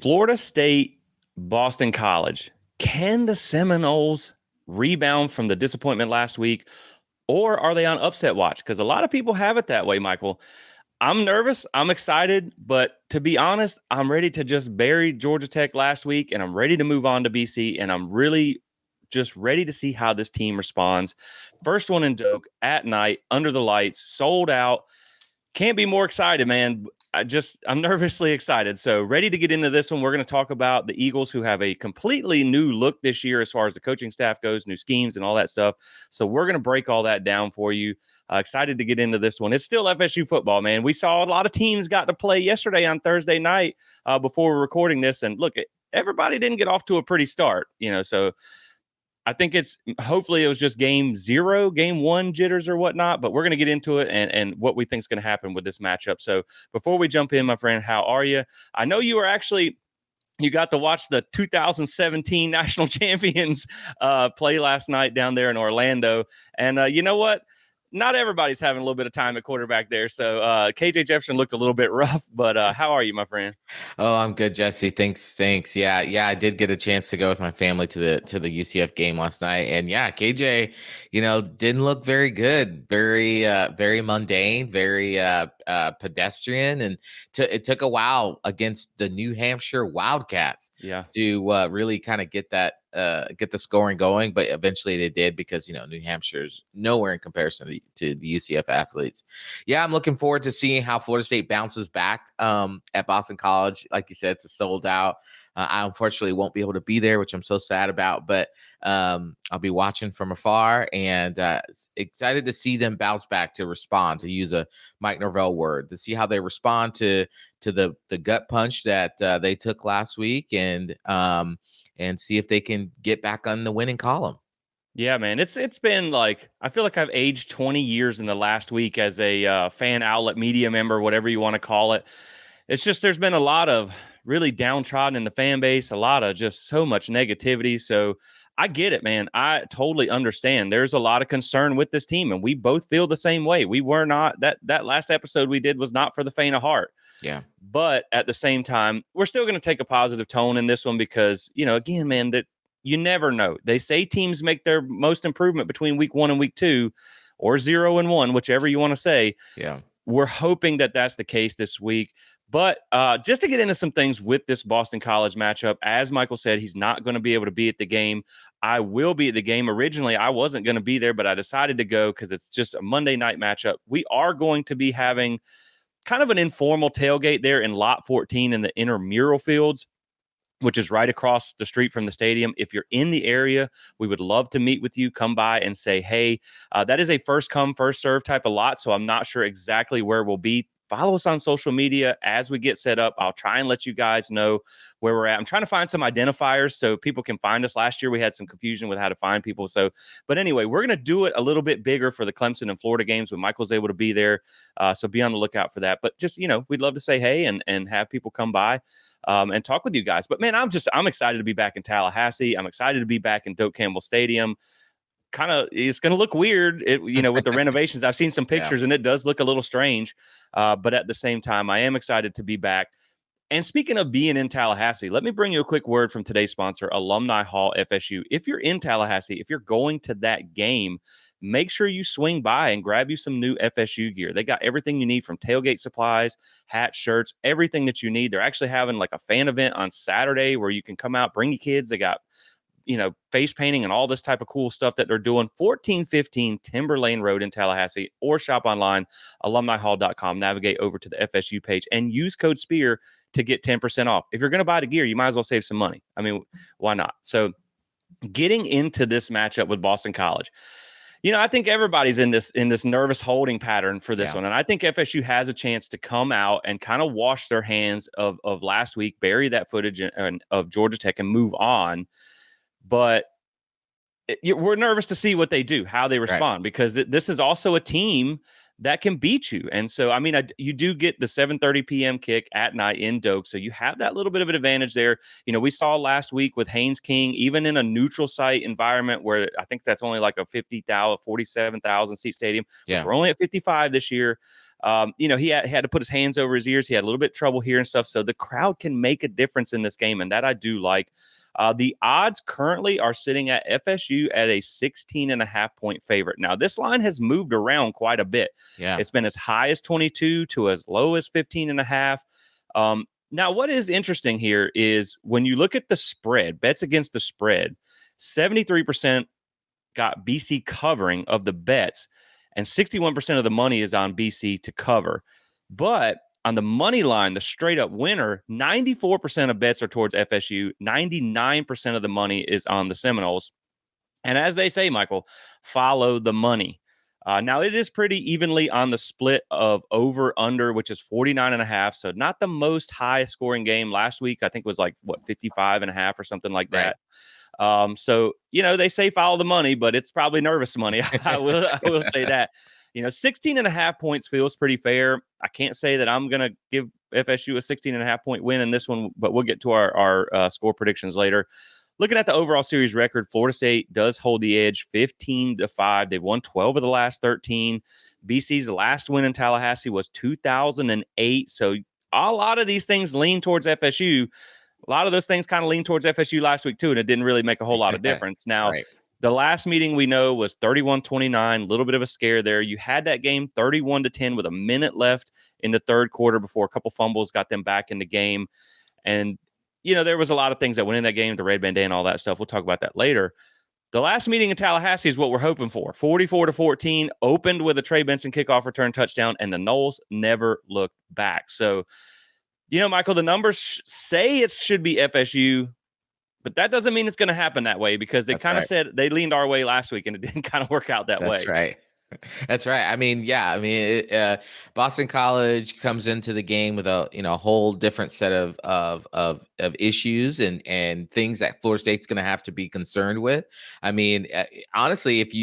Florida State, Boston College. Can the Seminoles rebound from the disappointment last week, or are they on upset watch? Because a lot of people have it that way, Michael. I'm nervous. I'm excited. But to be honest, I'm ready to just bury Georgia Tech last week, and I'm ready to move on to BC. And I'm really just ready to see how this team responds. First one in Doak at night, under the lights, sold out. Can't be more excited, man. I'm nervously excited. So ready to get into this one. We're going to talk about the Eagles, who have a completely new look this year as far as the coaching staff goes, new schemes and all that stuff. So we're going to break all that down for you. Excited to get into this one. It's still FSU football, man. We saw a lot of teams got to play yesterday on Thursday night before we're recording this. And look, everybody didn't get off to a pretty start, so I think hopefully it was just game 0, game 1 jitters or whatnot, but we're going to get into it and what we think is going to happen with this matchup. So before we jump in, my friend, how are you? I know you got to watch the 2017 national champions play last night down there in Orlando. And you know what? Not everybody's having a little bit of time at quarterback there. So KJ Jefferson looked a little bit rough, but how are you, my friend? Oh, I'm good, Jesse. Thanks. Yeah. I did get a chance to go with my family to the UCF game last night, and yeah, KJ, didn't look very good. Very mundane, very pedestrian, and it took a while against the New Hampshire Wildcats, Yeah. to really kind of get get the scoring going, but eventually they did because New Hampshire's nowhere in comparison to the UCF athletes. Yeah, I'm looking forward to seeing how Florida State bounces back at Boston College. Like you said, it's a sold out. I unfortunately won't be able to be there, which I'm so sad about, but I'll be watching from afar and excited to see them bounce back, to respond, to use a Mike Norvell word, to see how they respond to the gut punch that they took last week, and see if they can get back on the winning column. Yeah, man. It's been like, I feel like I've aged 20 years in the last week as a fan outlet, media member, whatever you want to call it. It's just there's been a lot of really downtrodden in the fan base, a lot of just so much negativity. So I get it, man. I totally understand. There's a lot of concern with this team, and we both feel the same way. We were not that last episode we did was not for the faint of heart. Yeah. But at the same time, we're still going to take a positive tone in this one because, again, man, that you never know. They say teams make their most improvement between week 1 and week 2, or 0 and 1, whichever you want to say. Yeah. We're hoping that that's the case this week. But just to get into some things with this Boston College matchup, as Michael said, he's not going to be able to be at the game. I will be at the game. Originally, I wasn't going to be there, but I decided to go because it's just a Monday night matchup. We are going to be having kind of an informal tailgate there in Lot 14 in the intramural fields, which is right across the street from the stadium. If you're in the area, we would love to meet with you. Come by and say, hey, that is a first come, first serve type of lot. So I'm not sure exactly where we'll be. Follow us on social media as we get set up. I'll try and let you guys know where we're at. I'm trying to find some identifiers so people can find us. Last year, we had some confusion with how to find people. But anyway, we're going to do it a little bit bigger for the Clemson and Florida games when Michael's able to be there. So be on the lookout for that. But just, we'd love to say hey and have people come by and talk with you guys. But man, I'm excited to be back in Tallahassee. I'm excited to be back in Doak Campbell Stadium. Kind of, it's going to look weird, with the renovations. I've seen some Yeah. pictures and it does look a little strange. But at the same time, I am excited to be back. And speaking of being in Tallahassee, let me bring you a quick word from today's sponsor, Alumni Hall FSU. If you're in Tallahassee, if you're going to that game, make sure you swing by and grab you some new FSU gear. They got everything you need, from tailgate supplies, hats, shirts, everything that you need. They're actually having like a fan event on Saturday where you can come out, bring your kids. They got face painting and all this type of cool stuff that they're doing. 1415 Timber Lane Road in Tallahassee, or shop online, alumnihall.com. Navigate over to the FSU page and use code SPEAR to get 10% off. If you're going to buy the gear, you might as well save some money. I mean, why not? So getting into this matchup with Boston College, I think everybody's in this nervous holding pattern for this one. And I think FSU has a chance to come out and kind of wash their hands of last week, bury that footage of Georgia Tech and move on. But we're nervous to see what they do, how they respond, because this is also a team that can beat you. And so, I mean, you do get the 7:30 p.m. kick at night in Doak. So you have that little bit of an advantage there. We saw last week with Haynes King, even in a neutral site environment where I think that's only like a 47,000 seat stadium, which we're only at 55 this year. He had to put his hands over his ears. He had a little bit of trouble hearing stuff. So the crowd can make a difference in this game, and that I do like. The odds currently are sitting at FSU at a 16.5-point favorite. Now, this line has moved around quite a bit. Yeah. It's been as high as 22 to as low as 15.5. Now, what is interesting here is when you look at the spread, bets against the spread, 73% got BC covering of the bets, and 61% of the money is on BC to cover. But on the money line, the straight up winner, 94% of bets are towards FSU. 99% of the money is on the Seminoles. And as they say, Michael, follow the money. Now, it is pretty evenly on the split of over under, which is 49.5. So not the most high scoring game. Last week, I think was like, 55.5 or something like that. So, they say follow the money, but it's probably nervous money. I will say that. 16.5 points feels pretty fair. I can't say that I'm going to give FSU a 16.5-point win in this one, but we'll get to our score predictions later. Looking at the overall series record, Florida State does hold the edge 15-5. They've won 12 of the last 13. BC's last win in Tallahassee was 2008. So a lot of these things lean towards FSU. A lot of those things kind of lean towards FSU last week too, and it didn't really make a whole lot of difference. Now, the last meeting we know was 31-29, a little bit of a scare there. You had that game 31-10 with a minute left in the third quarter before a couple fumbles got them back in the game. And, there was a lot of things that went in that game, the red bandana and all that stuff. We'll talk about that later. The last meeting in Tallahassee is what we're hoping for. 44-14, opened with a Trey Benson kickoff return touchdown, and the Noles never looked back. So, Michael, the numbers say it should be FSU, but that doesn't mean it's going to happen that way because they kind of said they leaned our way last week and it didn't kind of work out that way. That's right. That's right. I mean, Boston College comes into the game with a whole different set of issues and things that Florida State's going to have to be concerned with. I mean, honestly, if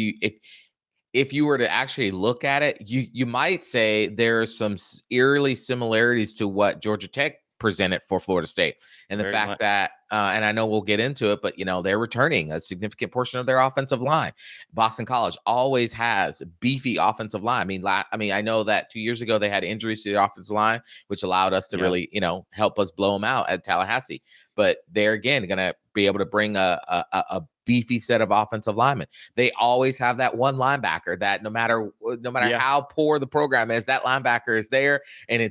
you were to actually look at it, you might say there are some eerily similarities to what Georgia Tech presented for Florida State, and the fact that, and I know we'll get into it, but they're returning a significant portion of their offensive line. Boston College always has a beefy offensive line. I mean, I know that 2 years ago they had injuries to the offensive line, which allowed us to really, help us blow them out at Tallahassee. But they're again going to be able to bring a beefy set of offensive linemen. They always have that one linebacker that no matter how poor the program is, that linebacker is there, and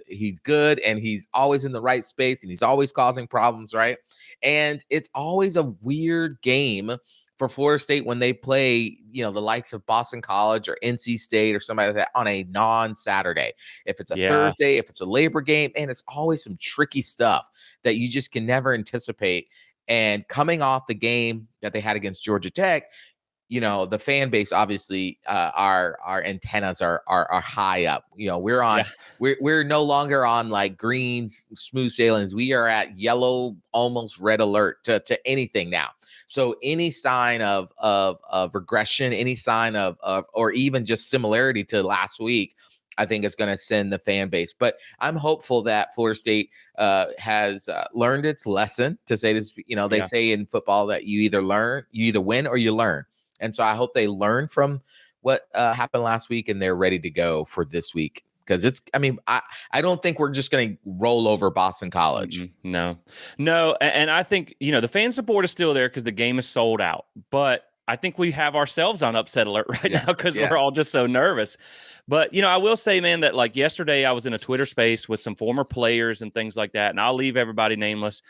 he's good, and he's always in the right space, and he's always causing problems, right? And it's always a weird game for Florida State when they play, the likes of Boston College or NC State or somebody like that on a non-Saturday. If it's a Thursday, if it's a Labor game, and it's always some tricky stuff that you just can never anticipate. And coming off the game that they had against Georgia Tech, the fan base, obviously, our antennas are high up. We're no longer on like green, smooth sailings. We are at yellow, almost red alert to anything now. So any sign of regression, any sign of or even just similarity to last week, I think it's going to send the fan base. But I'm hopeful that Florida State has learned its lesson. To say this, they say in football that you either win or you learn. And so I hope they learn from what happened last week and they're ready to go for this week. Because I don't think we're just going to roll over Boston College. No. And I think, the fan support is still there because the game is sold out. But I think we have ourselves on upset alert right now because we're all just so nervous. But, I will say, man, that like yesterday I was in a Twitter space with some former players and things like that. And I'll leave everybody nameless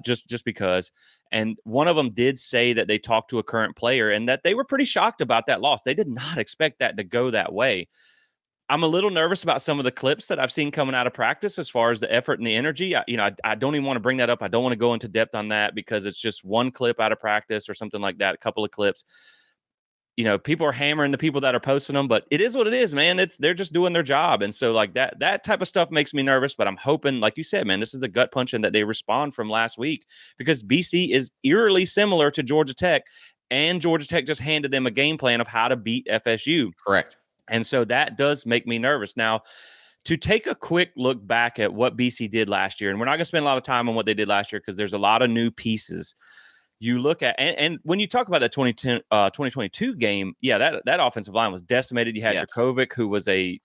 just because. And one of them did say that they talked to a current player and that they were pretty shocked about that loss. They did not expect that to go that way. I'm a little nervous about some of the clips that I've seen coming out of practice as far as the effort and the energy. I don't even want to bring that up. I don't want to go into depth on that because it's just one clip out of practice or something like that, a couple of clips. People are hammering the people that are posting them, but it is what it is, man. They're just doing their job. And so like that type of stuff makes me nervous, but I'm hoping, like you said, man, this is a gut punch and that they respond from last week because BC is eerily similar to Georgia Tech, and Georgia Tech just handed them a game plan of how to beat FSU. Correct. And so that does make me nervous. Now, to take a quick look back at what BC did last year, and we're not going to spend a lot of time on what they did last year because there's a lot of new pieces. You look at, and when you talk about that 2022 game, that offensive line was decimated. You had Jakovic, who was a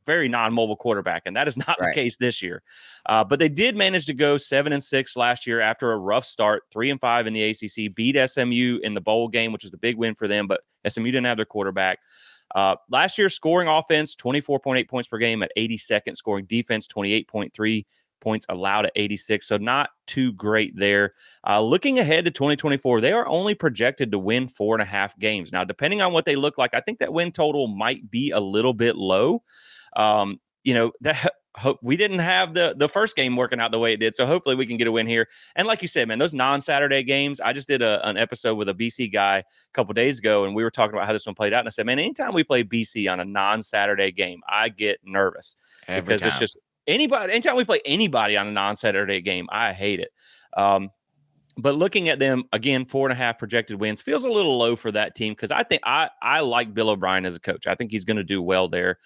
very non-mobile quarterback, and that is not the Right. case this year. But they did manage to go 7-6 last year after a rough start, 3-5 in the ACC, beat SMU in the bowl game, which was the big win for them. But SMU didn't have their quarterback. Last year, scoring offense 24.8 points per game at 82nd, scoring defense 28.3 points allowed at 86. So not too great there. Looking ahead to 2024, they are only projected to win 4.5 games. Now, depending on what they look like, I think that win total might be a little bit low. We didn't have the first game working out the way it did, so hopefully we can get a win here. And like you said, man, those non-Saturday games, I just did an episode with a BC guy a couple days ago, and we were talking about how this one played out. And I said, man, anytime we play BC on a non-Saturday game, I get nervous because it's just anytime we play anybody on a non-Saturday game, I hate it. But looking at them again, 4.5 projected wins feels a little low for that team because I think I like Bill O'Brien as a coach. I think he's going to do well there.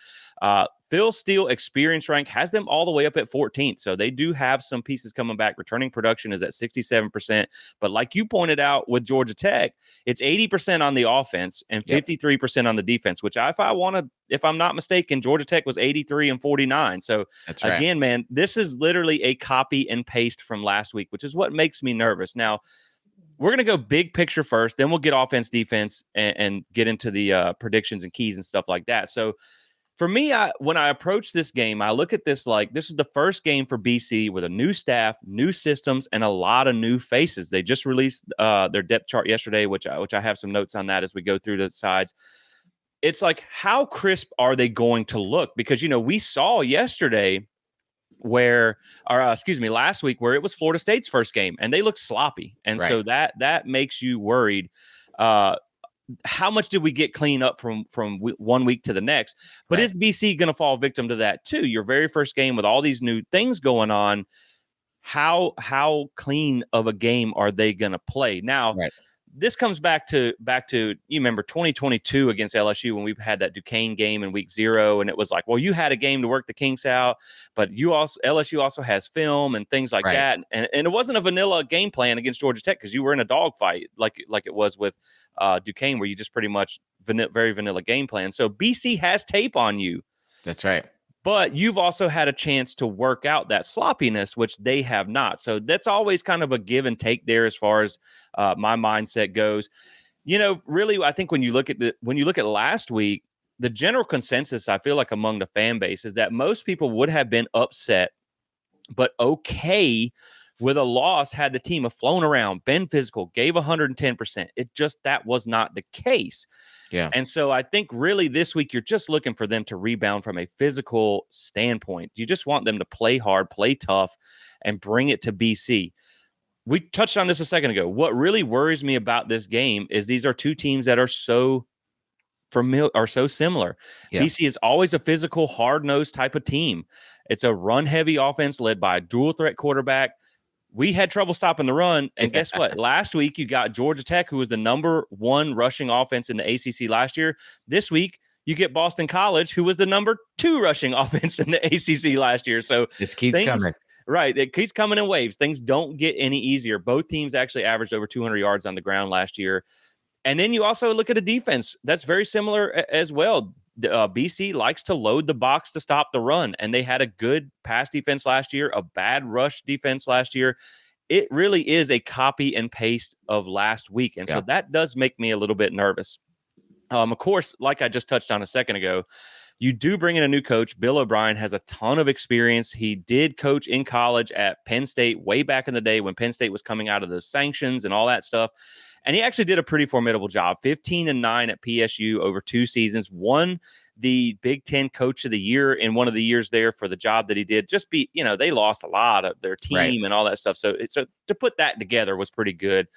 Phil Steele experience rank has them all the way up at 14th. So they do have some pieces coming back. Returning production is at 67%. But like you pointed out with Georgia Tech, it's 80% on the offense and 53% on the defense, which if I'm not mistaken, Georgia Tech was 83 and 49. So that's right. Again, man, this is literally a copy and paste from last week, which is what makes me nervous. Now, we're going to go big picture first, then we'll get offense, defense, and get into the predictions and keys and stuff like that. So for me, when I approach this game, I look at this like this is the first game for BC with a new staff, new systems, and a lot of new faces. They just released their depth chart yesterday, which I have some notes on that as we go through the sides. It's like, how crisp are they going to look? Because, we saw yesterday last week where it was Florida State's first game and they looked sloppy. And so that makes you worried. How much did we get clean up from 1 week to the next? But is BC going to fall victim to that too? Your very first game with all these new things going on, how clean of a game are they going to play? Now, this comes back to you remember 2022 against LSU when we had that Duquesne game in week 0, and it was like, well, you had a game to work the kinks out, but LSU also has film and things like that, and it wasn't a vanilla game plan against Georgia Tech because you were in a dogfight like it was with Duquesne, where you just pretty much very vanilla game plan. So BC has tape on you. That's right. But you've also had a chance to work out that sloppiness, which they have not. So that's always kind of a give and take there as far as my mindset goes. Really, I think when you look at last week, the general consensus I feel like among the fan base is that most people would have been upset, but okay with a loss had the team have flown around, been physical, gave 110%. That was not the case. Yeah. And so I think really this week you're just looking for them to rebound from a physical standpoint. You just want them to play hard, play tough, and bring it to BC. We touched on this a second ago. What really worries me about this game is these are two teams that are so similar. Yeah. BC is always a physical, hard-nosed type of team. It's a run-heavy offense led by a dual-threat quarterback. We had trouble stopping the run, and guess what? Last week, you got Georgia Tech, who was the number 1 rushing offense in the ACC last year. This week, you get Boston College, who was the number 2 rushing offense in the ACC last year. So it keeps coming. Right. It keeps coming in waves. Things don't get any easier. Both teams actually averaged over 200 yards on the ground last year. And then you also look at a defense that's very similar as well. BC likes to load the box to stop the run, and they had a good pass defense last year, a bad rush defense last year. It really is a copy and paste of last week, and so that does make me a little bit nervous. Of course, like I just touched on a second ago, you do bring in a new coach. Bill O'Brien has a ton of experience. He did coach in college at Penn State way back in the day when Penn State was coming out of those sanctions and all that stuff. And he actually did a pretty formidable job, 15-9 at PSU over 2 seasons, won the Big Ten Coach of the Year in one of the years there for the job that he did. They lost a lot of their team and all that stuff. So to put that together was pretty good.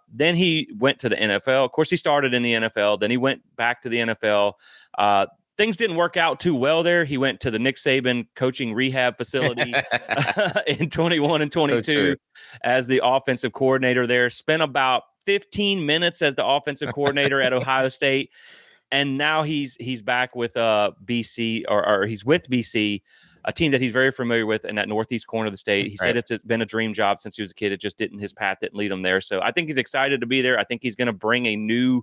Then he went to the NFL. Of course, he started in the NFL. Then he went back to the NFL. Things didn't work out too well there. He went to the Nick Saban coaching rehab facility in 21 and 22 as the offensive coordinator there. Spent about 15 minutes as the offensive coordinator at Ohio State. And now he's back with BC, or he's with BC, a team that he's very familiar with in that northeast corner of the state. He said it's been a dream job since he was a kid. His path didn't lead him there. So I think he's excited to be there. I think he's going to bring a new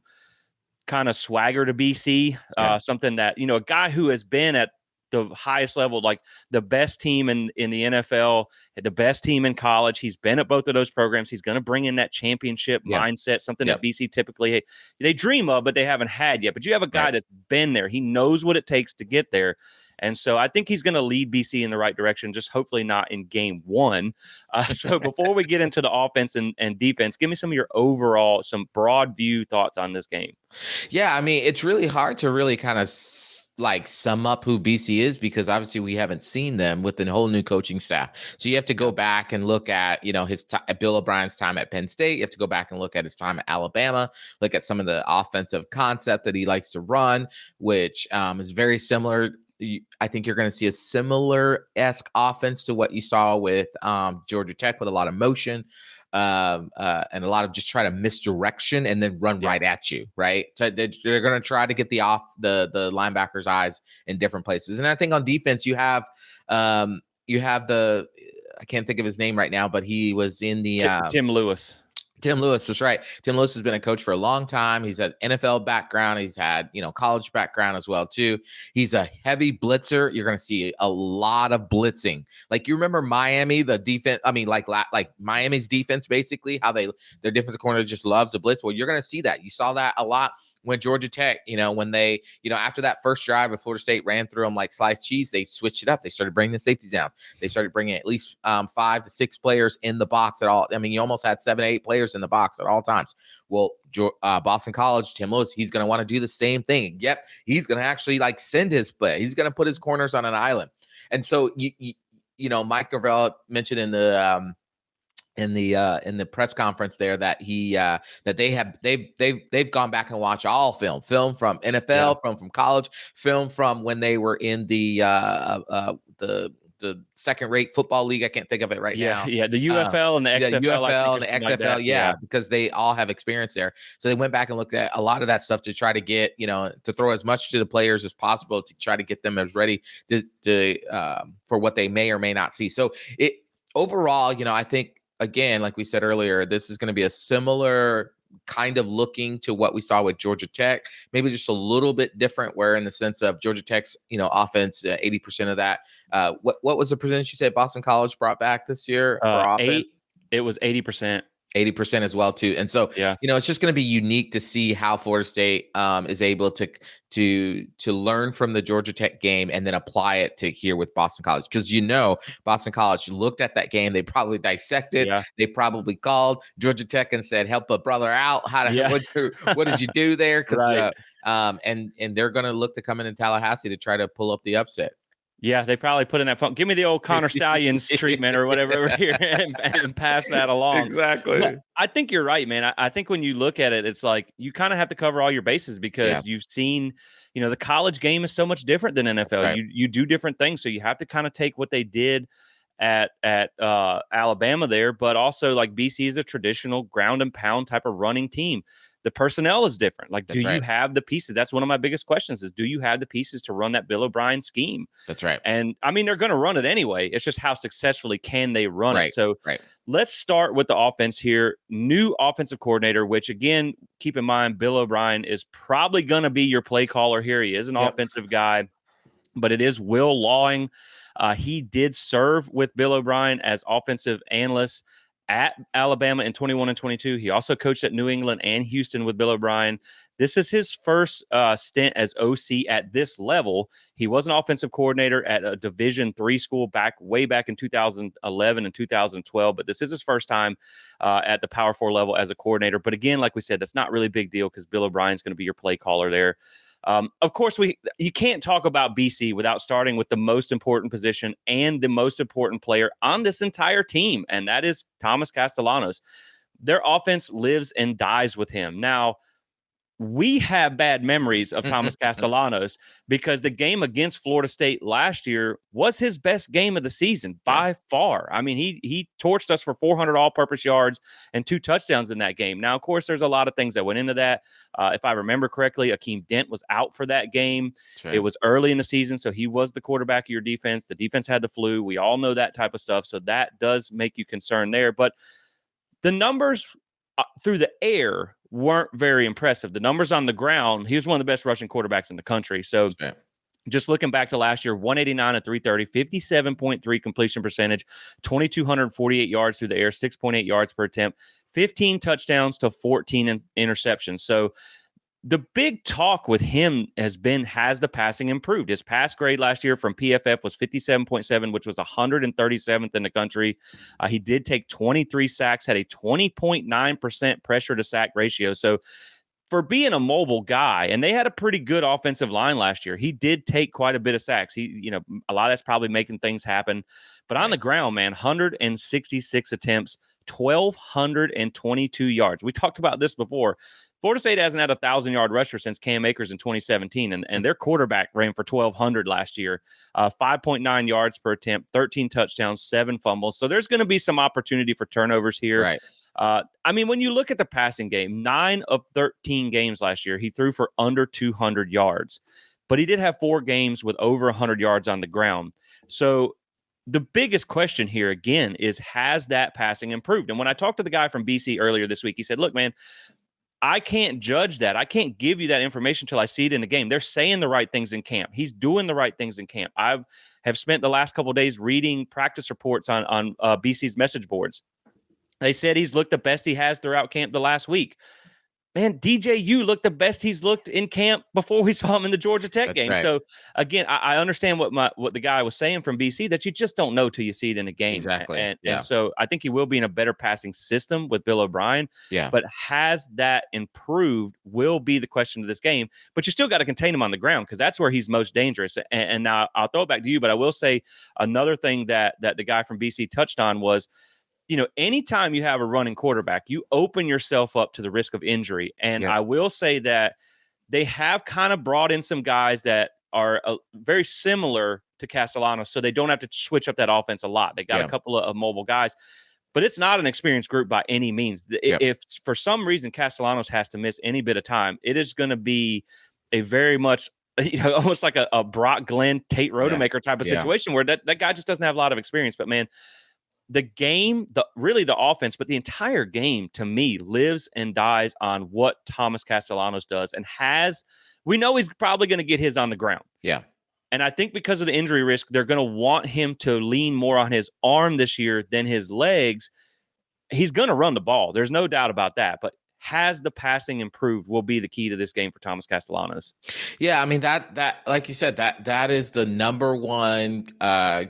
kind of swagger to BC, something that, a guy who has been at the highest level, like the best team in the NFL, the best team in college. He's been at both of those programs. He's going to bring in that championship mindset, something that BC typically they dream of, but they haven't had yet. But you have a guy that's been there. He knows what it takes to get there. And so I think he's going to lead BC in the right direction, just hopefully not in game one. So before we get into the offense and defense, give me some of your overall, some broad view thoughts on this game. Yeah, I mean, it's really hard to really kind of sum up who BC is, because obviously we haven't seen them with the whole new coaching staff. So you have to go back and look at, his Bill O'Brien's time at Penn State. You have to go back and look at his time at Alabama, look at some of the offensive concept that he likes to run, which is very similar. I think you're going to see a similar-esque offense to what you saw with Georgia Tech, with a lot of motion and a lot of just try to misdirection and then run right at you, right? So they're going to try to get the linebackers' eyes in different places. And I think on defense, you have the I can't think of his name right now, but he was in the Tim Lewis. Tim Lewis, that's right. Tim Lewis has been a coach for a long time. He's had NFL background. He's had, college background as well, too. He's a heavy blitzer. You're going to see a lot of blitzing. Like, you remember Miami, the defense, like Miami's defense, basically, how their defensive corner just loves to blitz. Well, you're going to see that. You saw that a lot when Georgia Tech, when they, after that first drive with Florida State ran through them like sliced cheese, they switched it up. They started bringing the safeties down. They started bringing at least 5 to 6 players in the box at all. I mean, you almost had 7 to 8 players in the box at all times. Well, Boston College, Tim Lewis, he's going to want to do the same thing. Yep, he's going to actually send his play. He's going to put his corners on an island. And so, Mike Norvell mentioned in the press conference there that they've gone back and watched all film from NFL, film from college, film from when they were in the second-rate football league. I can't think of it right now. Yeah, the UFL and the XFL. UFL and the XFL, because they all have experience there. So they went back and looked at a lot of that stuff to try to get, to throw as much to the players as possible to try to get them as ready to for what they may or may not see. So overall, I think, again, like we said earlier, this is going to be a similar kind of looking to what we saw with Georgia Tech, maybe just a little bit different, where in the sense of Georgia Tech's, offense, 80% of that. What was the percentage you said Boston College brought back this year for offense? It was 80%. 80% as well too. And so, it's just going to be unique to see how Florida State is able to learn from the Georgia Tech game and then apply it to here with Boston College. Because Boston College looked at that game, they probably dissected, they probably called Georgia Tech and said, "Help a brother out. What did you do there?" Because and they're going to look to come in Tallahassee to try to pull up the upset. Yeah, they probably put in that phone. Give me the old Connor Stallions treatment or whatever over here and pass that along. Exactly. But I think you're right, man. I think when you look at it, it's like you kind of have to cover all your bases because you've seen, the college game is so much different than NFL. Right. You do different things. So you have to kind of take what they did at Alabama there, but also like BC is a traditional ground and pound type of running team. The personnel is different. Like, you have the pieces? That's one of my biggest questions is, do you have the pieces to run that Bill O'Brien scheme? That's right. And I mean, they're going to run it anyway. It's just how successfully can they run it? So let's start with the offense here. New offensive coordinator, which again, keep in mind, Bill O'Brien is probably going to be your play caller here. He is an offensive guy, but it is Will Lawing. He did serve with Bill O'Brien as offensive analyst at Alabama in 21 and 22. He also coached at New England and Houston with Bill O'Brien. This is his first stint as OC at this level. He was an offensive coordinator at a Division III school way back in 2011 and 2012, but this is his first time at the Power 4 level as a coordinator. But again, like we said, that's not really a big deal because Bill O'Brien's going to be your play caller there. Of course, you can't talk about BC without starting with the most important position and the most important player on this entire team, and that is Thomas Castellanos. Their offense lives and dies with him. Now, we have bad memories of Thomas Castellanos because the game against Florida State last year was his best game of the season by far. I mean, he torched us for 400 all-purpose yards and 2 touchdowns in that game. Now, of course, there's a lot of things that went into that. If I remember correctly, Akeem Dent was out for that game. It was early in the season, so he was the quarterback of your defense. The defense had the flu. We all know that type of stuff, so that does make you concerned there. But the numbers through the air weren't very impressive. The numbers on the ground, he was one of the best rushing quarterbacks in the country. So just looking back to last year, 189 and 330, 57.3 completion percentage, 2,248 yards through the air, 6.8 yards per attempt, 15 touchdowns to 14 interceptions. So the big talk with him has the passing improved? His pass grade last year from PFF was 57.7, which was 137th in the country. He did take 23 sacks, had a 20.9% pressure to sack ratio. So for being a mobile guy, and they had a pretty good offensive line last year, he did take quite a bit of sacks. A lot of that's probably making things happen. But on the ground, man, 166 attempts, 1,222 yards. We talked about this before. Florida State hasn't had a 1,000-yard rusher since Cam Akers in 2017, and their quarterback ran for 1,200 last year, 5.9 yards per attempt, 13 touchdowns, 7 fumbles. So there's going to be some opportunity for turnovers here. Right. When you look at the passing game, 9 of 13 games last year, he threw for under 200 yards, but he did have 4 games with over 100 yards on the ground. So the biggest question here, again, is has that passing improved? And when I talked to the guy from BC earlier this week, he said, look, man, I can't judge that. I can't give you that information until I see it in the game. They're saying the right things in camp. He's doing the right things in camp. I have spent the last couple of days reading practice reports on BC's message boards. They said he's looked the best he has throughout camp the last week. Man, DJU looked the best he's looked in camp before we saw him in the Georgia Tech game. Right. So, again, I understand what the guy was saying from BC, that you just don't know till you see it in a game. Exactly. And so I think he will be in a better passing system with Bill O'Brien. Yeah. But has that improved will be the question of this game. But you still got to contain him on the ground because that's where he's most dangerous. And now I'll throw it back to you, but I will say another thing that the guy from BC touched on was, anytime you have a running quarterback, you open yourself up to the risk of injury. And I will say that they have kind of brought in some guys that are very similar to Castellanos, so they don't have to switch up that offense a lot. They got a couple of mobile guys, but it's not an experienced group by any means. If for some reason Castellanos has to miss any bit of time, it is going to be a very much almost like a Brock Glenn, Tate Rodemaker type of situation where that guy just doesn't have a lot of experience. But, man, the game, the offense, but the entire game to me lives and dies on what Thomas Castellanos does, and we know he's probably going to get his on the ground. Yeah. And I think because of the injury risk, they're going to want him to lean more on his arm this year than his legs. He's going to run the ball. There's no doubt about that. But has the passing improved will be the key to this game for Thomas Castellanos. Yeah, that like you said, that is the number one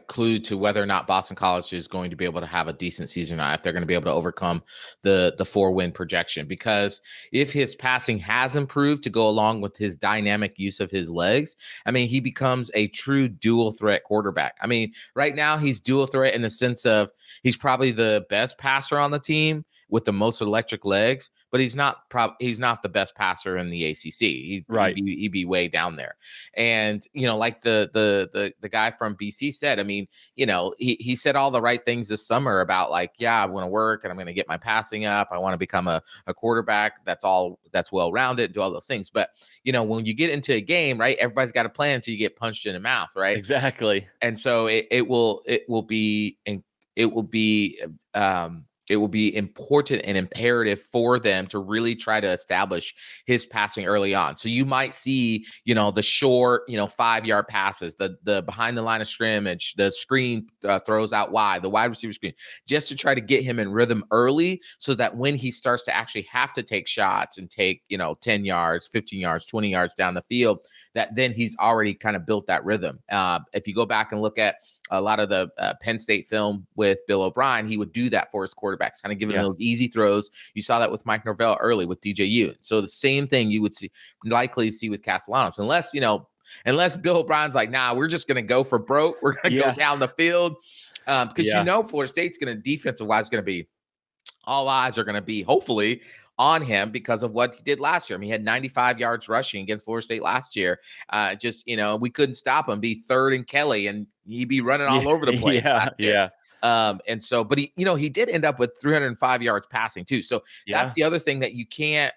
clue to whether or not Boston College is going to be able to have a decent season or not, if they're going to be able to overcome the 4-win projection. Because if his passing has improved to go along with his dynamic use of his legs, he becomes a true dual threat quarterback. Right now he's dual threat in the sense of he's probably the best passer on the team with the most electric legs, but he's not the best passer in the ACC. He'd be way down there. And like the guy from BC said, he said all the right things this summer about like, I want to work and I'm going to get my passing up. I want to become a quarterback that's well rounded, do all those things. But when you get into a game, right, everybody's got a plan until you get punched in the mouth, right? Exactly. And so it will be important and imperative for them to really try to establish his passing early on. So you might see, the short, 5-yard passes, the behind the line of scrimmage, the screen throws out wide, the wide receiver screen, just to try to get him in rhythm early so that when he starts to actually have to take shots and take, 10 yards, 15 yards, 20 yards down the field, that then he's already kind of built that rhythm. If you go back and look at a lot of the Penn State film with Bill O'Brien, he would do that for his quarterbacks, kind of giving them those easy throws. You saw that with Mike Norvell early with DJU. So the same thing you would likely see with Castellanos, unless Bill O'Brien's like, nah, we're just going to go for broke. We're going to go down the field. Because Florida State's going to defensive-wise going to be, all eyes are going to be hopefully on him because of what he did last year. He had 95 yards rushing against Florida State last year. We couldn't stop him. Be third and Kelly, and he'd be running all over the place. And so, but he did end up with 305 yards passing too. So that's the other thing that you can't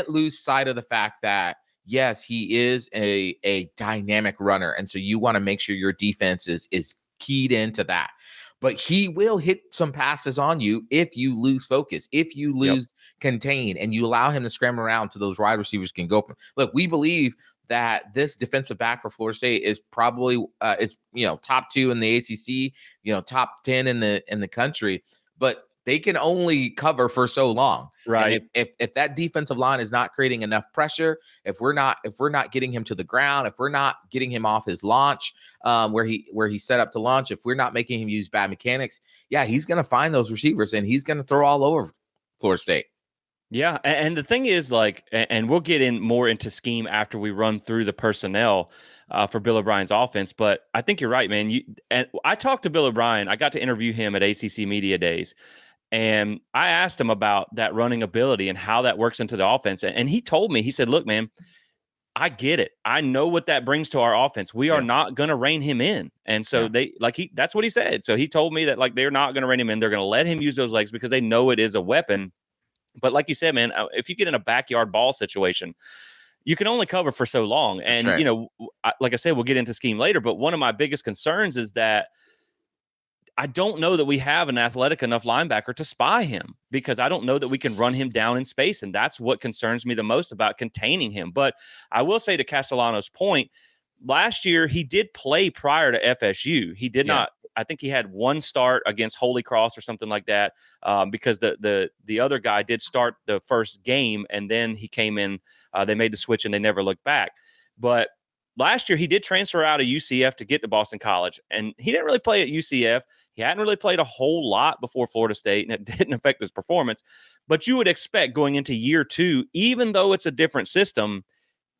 lose sight of the fact that yes, he is a dynamic runner, and so you want to make sure your defense is keyed into that. but he will hit some passes on you if you lose focus, if you lose contain, and you allow him to scramble around to those wide receivers can go. Look, we believe that this defensive back for Florida State is probably top 2 in the ACC, top 10 in the country, but they can only cover for so long. Right. And if that defensive line is not creating enough pressure, if we're not getting him to the ground, if we're not getting him off his launch, where he set up to launch, if we're not making him use bad mechanics, he's going to find those receivers and he's going to throw all over Florida State. Yeah, and the thing is, like, and we'll get in more into scheme after we run through the personnel for Bill O'Brien's offense. But I think you're right, man. And I talked to Bill O'Brien. I got to interview him at ACC Media Days, and I asked him about that running ability and how that works into the offense. And he told me, he said, "Look, man, I get it. I know what that brings to our offense. We are not going to rein him in." And so that's what he said. So he told me that, like, they're not going to rein him in. They're going to let him use those legs because they know it is a weapon. But like you said, man, if you get in a backyard ball situation, you can only cover for so long. And, like I said, we'll get into scheme later. But one of my biggest concerns is that I don't know that we have an athletic enough linebacker to spy him, because I don't know that we can run him down in space. And that's what concerns me the most about containing him. But I will say, to Castellano's point, last year he did play prior to FSU. He did not. I think he had one start against Holy Cross or something like that, because the other guy did start the first game, and then he came in. They made the switch and they never looked back. But last year he did transfer out of UCF to get to Boston College, and he didn't really play at UCF. He hadn't really played a whole lot before Florida State, and it didn't affect his performance. But you would expect going into year 2, even though it's a different system,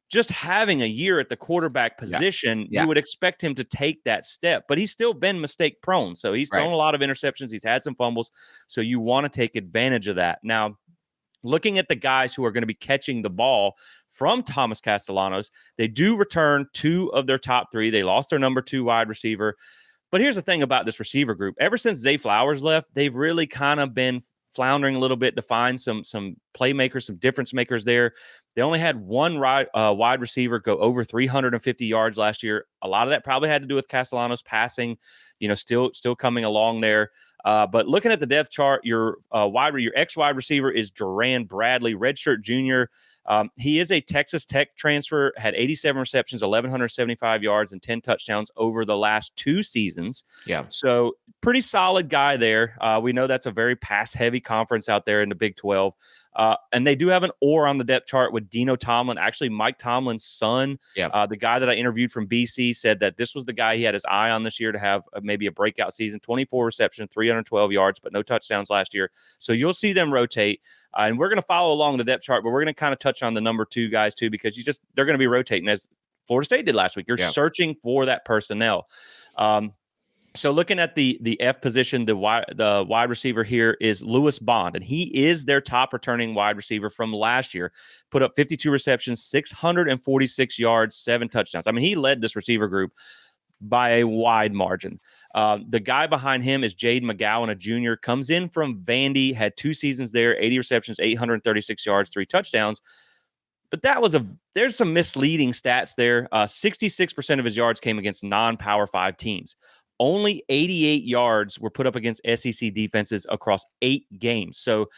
just having a year at the quarterback position, you would expect him to take that step. But he's still been mistake prone. So he's thrown a lot of interceptions. He's had some fumbles. So you want to take advantage of that. Now, looking at the guys who are going to be catching the ball from Thomas Castellanos, they do return 2 of their top 3. They lost their number 2 wide receiver. But here's the thing about this receiver group. Ever since Zay Flowers left, they've really kind of been floundering a little bit to find some playmakers, some difference makers there. They only had one wide receiver go over 350 yards last year. A lot of that probably had to do with Castellanos passing, still coming along there. But looking at the depth chart, your ex-wide receiver is Duran Bradley, redshirt junior. He is a Texas Tech transfer, had 87 receptions, 1,175 yards, and 10 touchdowns over the last 2 seasons. Yeah. So pretty solid guy there. We know that's a very pass-heavy conference out there in the Big 12. And they do have an or on the depth chart with Dino Tomlin. Actually, Mike Tomlin's son, the guy that I interviewed from BC, said that this was the guy he had his eye on this year to have maybe a breakout season. 24 receptions, 312 yards, but no touchdowns last year. So you'll see them rotate. And we're going to follow along the depth chart, but we're going to kind of touch on the number 2 guys too, because they're going to be rotating as Florida State did last week. You're searching for that personnel. So looking at the F position, the wide receiver here is Lewis Bond, and he is their top returning wide receiver from last year. Put up 52 receptions, 646 yards, 7 touchdowns. I mean, he led this receiver group by a wide margin. The guy behind him is Jaden McGowan, a junior, comes in from Vandy, had 2 seasons there, 80 receptions, 836 yards, 3 touchdowns. But there's some misleading stats there. 66% of his yards came against non-Power 5 teams. Only 88 yards were put up against SEC defenses across 8 games. So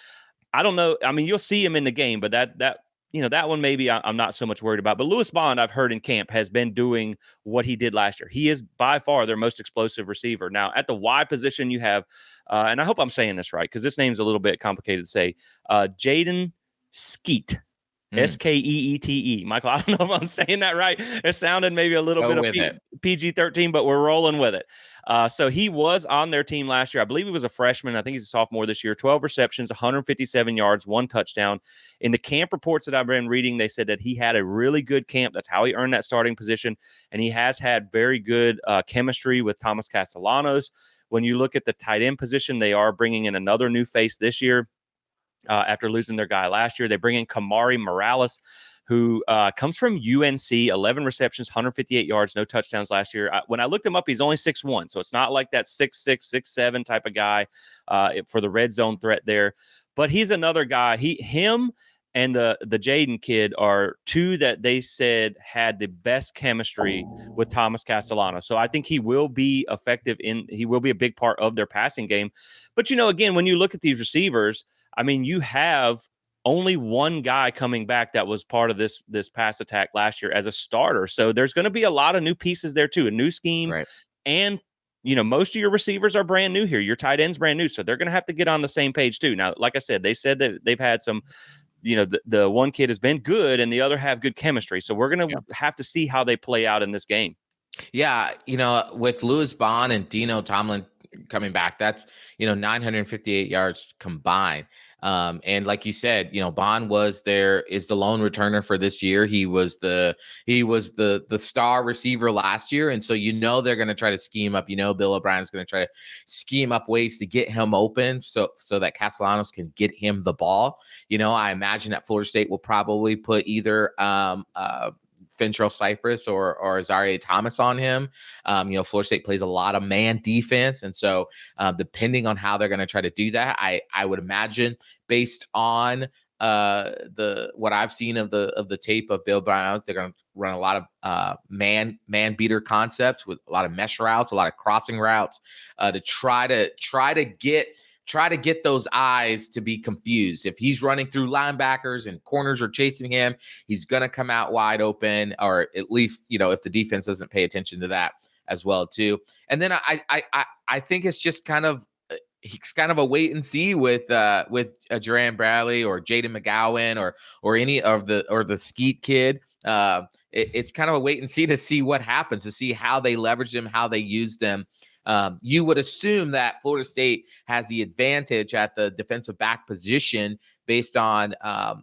I don't know. I mean, you'll see him in the game, but that one maybe I'm not so much worried about. But Lewis Bond, I've heard in camp, has been doing what he did last year. He is by far their most explosive receiver. Now, at the Y position, you have, and I hope I'm saying this right, because this name's a little bit complicated to say, Jaden Skeet. Skeete. Michael, I don't know if I'm saying that right. It sounded maybe a little bit of PG-13, but we're rolling with it. So he was on their team last year. I believe he was a freshman. I think he's a sophomore this year. 12 receptions, 157 yards, 1 touchdown. In the camp reports that I've been reading, they said that he had a really good camp. That's how he earned that starting position. And he has had very good chemistry with Thomas Castellanos. When you look at the tight end position, they are bringing in another new face this year. After losing their guy last year, they bring in Kamari Morales, who comes from UNC, 11 receptions, 158 yards, no touchdowns last year. When I looked him up, he's only 6'1", so it's not like that 6'6", 6'7" type of guy for the red zone threat there. But he's another guy. Him and the Jaden kid are two that they said had the best chemistry with Thomas Castellanos. So I think he will be effective he will be a big part of their passing game. But, again, when you look at these receivers, I mean, you have only one guy coming back that was part of this pass attack last year as a starter. So there's going to be a lot of new pieces there too, a new scheme. Right. And, most of your receivers are brand new here. Your tight end's brand new. So they're going to have to get on the same page too. Now, like I said, they said that they've had some, the one kid has been good and the other have good chemistry. So we're going to have to see how they play out in this game. Yeah. With Lewis Bond and Dino Tomlin coming back, that's, 958 yards combined. And like you said, Bond is the lone returner for this year. He was the star receiver last year. And so, they're going to try to scheme up, Bill O'Brien's going to try to scheme up ways to get him open so that Castellanos can get him the ball. I imagine that Florida State will probably put either, Fentrell Cypress or Azareye'h Thomas on him. Florida State plays a lot of man defense. And so depending on how they're going to try to do that, I would imagine based on what I've seen of the tape of Bill Brown, they're going to run a lot of man beater concepts with a lot of mesh routes, a lot of crossing routes to try to get those eyes to be confused. If he's running through linebackers and corners are chasing him, he's going to come out wide open, or at least, if the defense doesn't pay attention to that as well too. And then I think it's just kind of a wait and see with Jerand Bradley or Jaden McGowan or any of the Skeet kid. It's kind of a wait and see what happens, to see how they leverage them, how they use them. You would assume that Florida State has the advantage at the defensive back position based on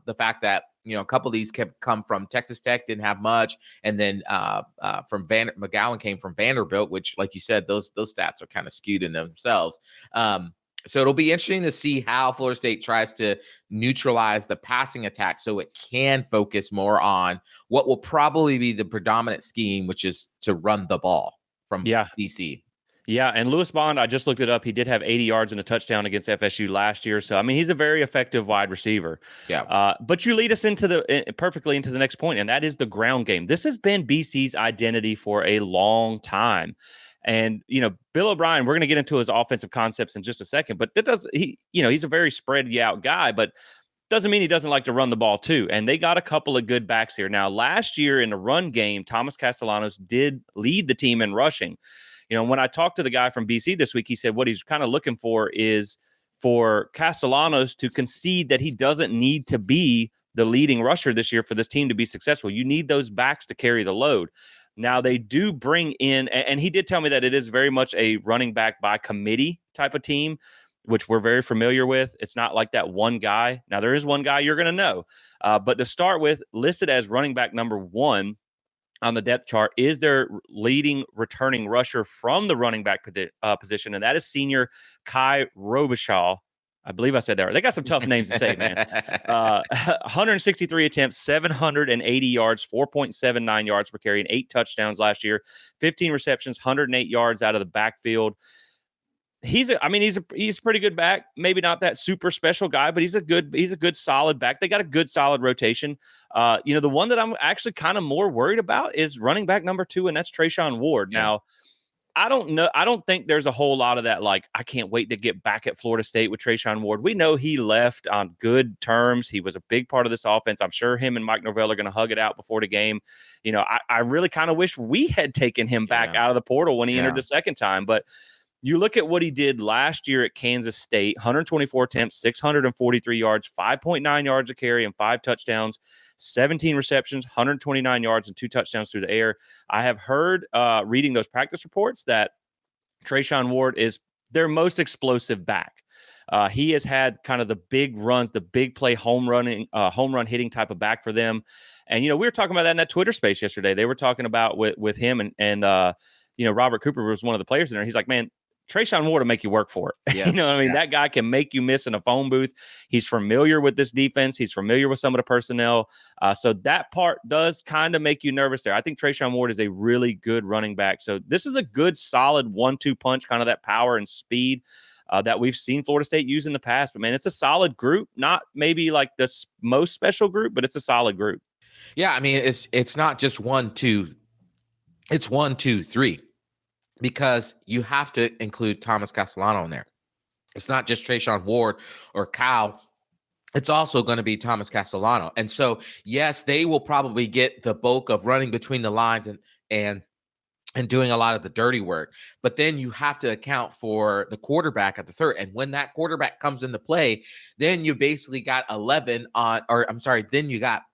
the fact that, a couple of these come from Texas Tech, didn't have much. And then McGowan came from Vanderbilt, which, like you said, those stats are kind of skewed in themselves. So it'll be interesting to see how Florida State tries to neutralize the passing attack so it can focus more on what will probably be the predominant scheme, which is to run the ball from BC. Yeah, and Lewis Bond, I just looked it up. He did have 80 yards and a touchdown against FSU last year. So, I mean, he's a very effective wide receiver. Yeah. But you lead us perfectly into the next point, and that is the ground game. This has been BC's identity for a long time. And, Bill O'Brien, we're going to get into his offensive concepts in just a second, but he's a very spread out guy, but doesn't mean he doesn't like to run the ball too. And they got a couple of good backs here. Now, last year in the run game, Thomas Castellanos did lead the team in rushing. When I talked to the guy from BC this week, he said what he's kind of looking for is for Castellanos to concede that he doesn't need to be the leading rusher this year for this team to be successful. You need those backs to carry the load. Now, they do bring in, and he did tell me that it is very much a running back by committee type of team, which we're very familiar with. It's not like that one guy. Now, there is one guy you're going to know. But to start with, listed as running back number 1 on the depth chart is their leading returning rusher from the running back position, and that is senior Kai Robichaud. I believe I said that right. They got some tough names to say, man. 163 attempts, 780 yards, 4.79 yards per carry, and 8 touchdowns last year, 15 receptions, 108 yards out of the backfield. He's a pretty good back. Maybe not that super special guy, but he's a good solid back. They got a good solid rotation. The one that I'm actually kind of more worried about is running back number 2, and that's Treshaun Ward. Yeah. Now, I don't know. I don't think there's a whole lot of that. Like, I can't wait to get back at Florida State with Treshaun Ward. We know he left on good terms. He was a big part of this offense. I'm sure him and Mike Norvell are going to hug it out before the game. I really kind of wish we had taken him back out of the portal when he entered the second time, but you look at what he did last year at Kansas State, 124 attempts, 643 yards, 5.9 yards a carry, and 5 touchdowns, 17 receptions, 129 yards, and 2 touchdowns through the air. I have heard, reading those practice reports, that Treshaun Ward is their most explosive back. He has had kind of the big runs, the big play home run hitting type of back for them. And, we were talking about that in that Twitter space yesterday. They were talking about with him and Robert Cooper was one of the players in there. He's like, man, Treshaun Ward will make you work for it. Yeah. That guy can make you miss in a phone booth. He's familiar with this defense. He's familiar with some of the personnel. So that part does kind of make you nervous there. I think Treshaun Ward is a really good running back. So this is a good, solid 1-2 punch, kind of that power and speed. that we've seen Florida State use in the past. But man, it's a solid group, not maybe like the most special group, but it's a solid group. Yeah, I mean, it's not just 1, 2. It's 1, 2, 3, because you have to include Thomas Castellano in there. It's not just Trayshawn Ward or Kyle. It's also going to be Thomas Castellano. And so, yes, they will probably get the bulk of running between the lines and doing a lot of the dirty work. But then you have to account for the quarterback at the third. And when that quarterback comes into play, then you basically got 11 on, or I'm sorry, then you got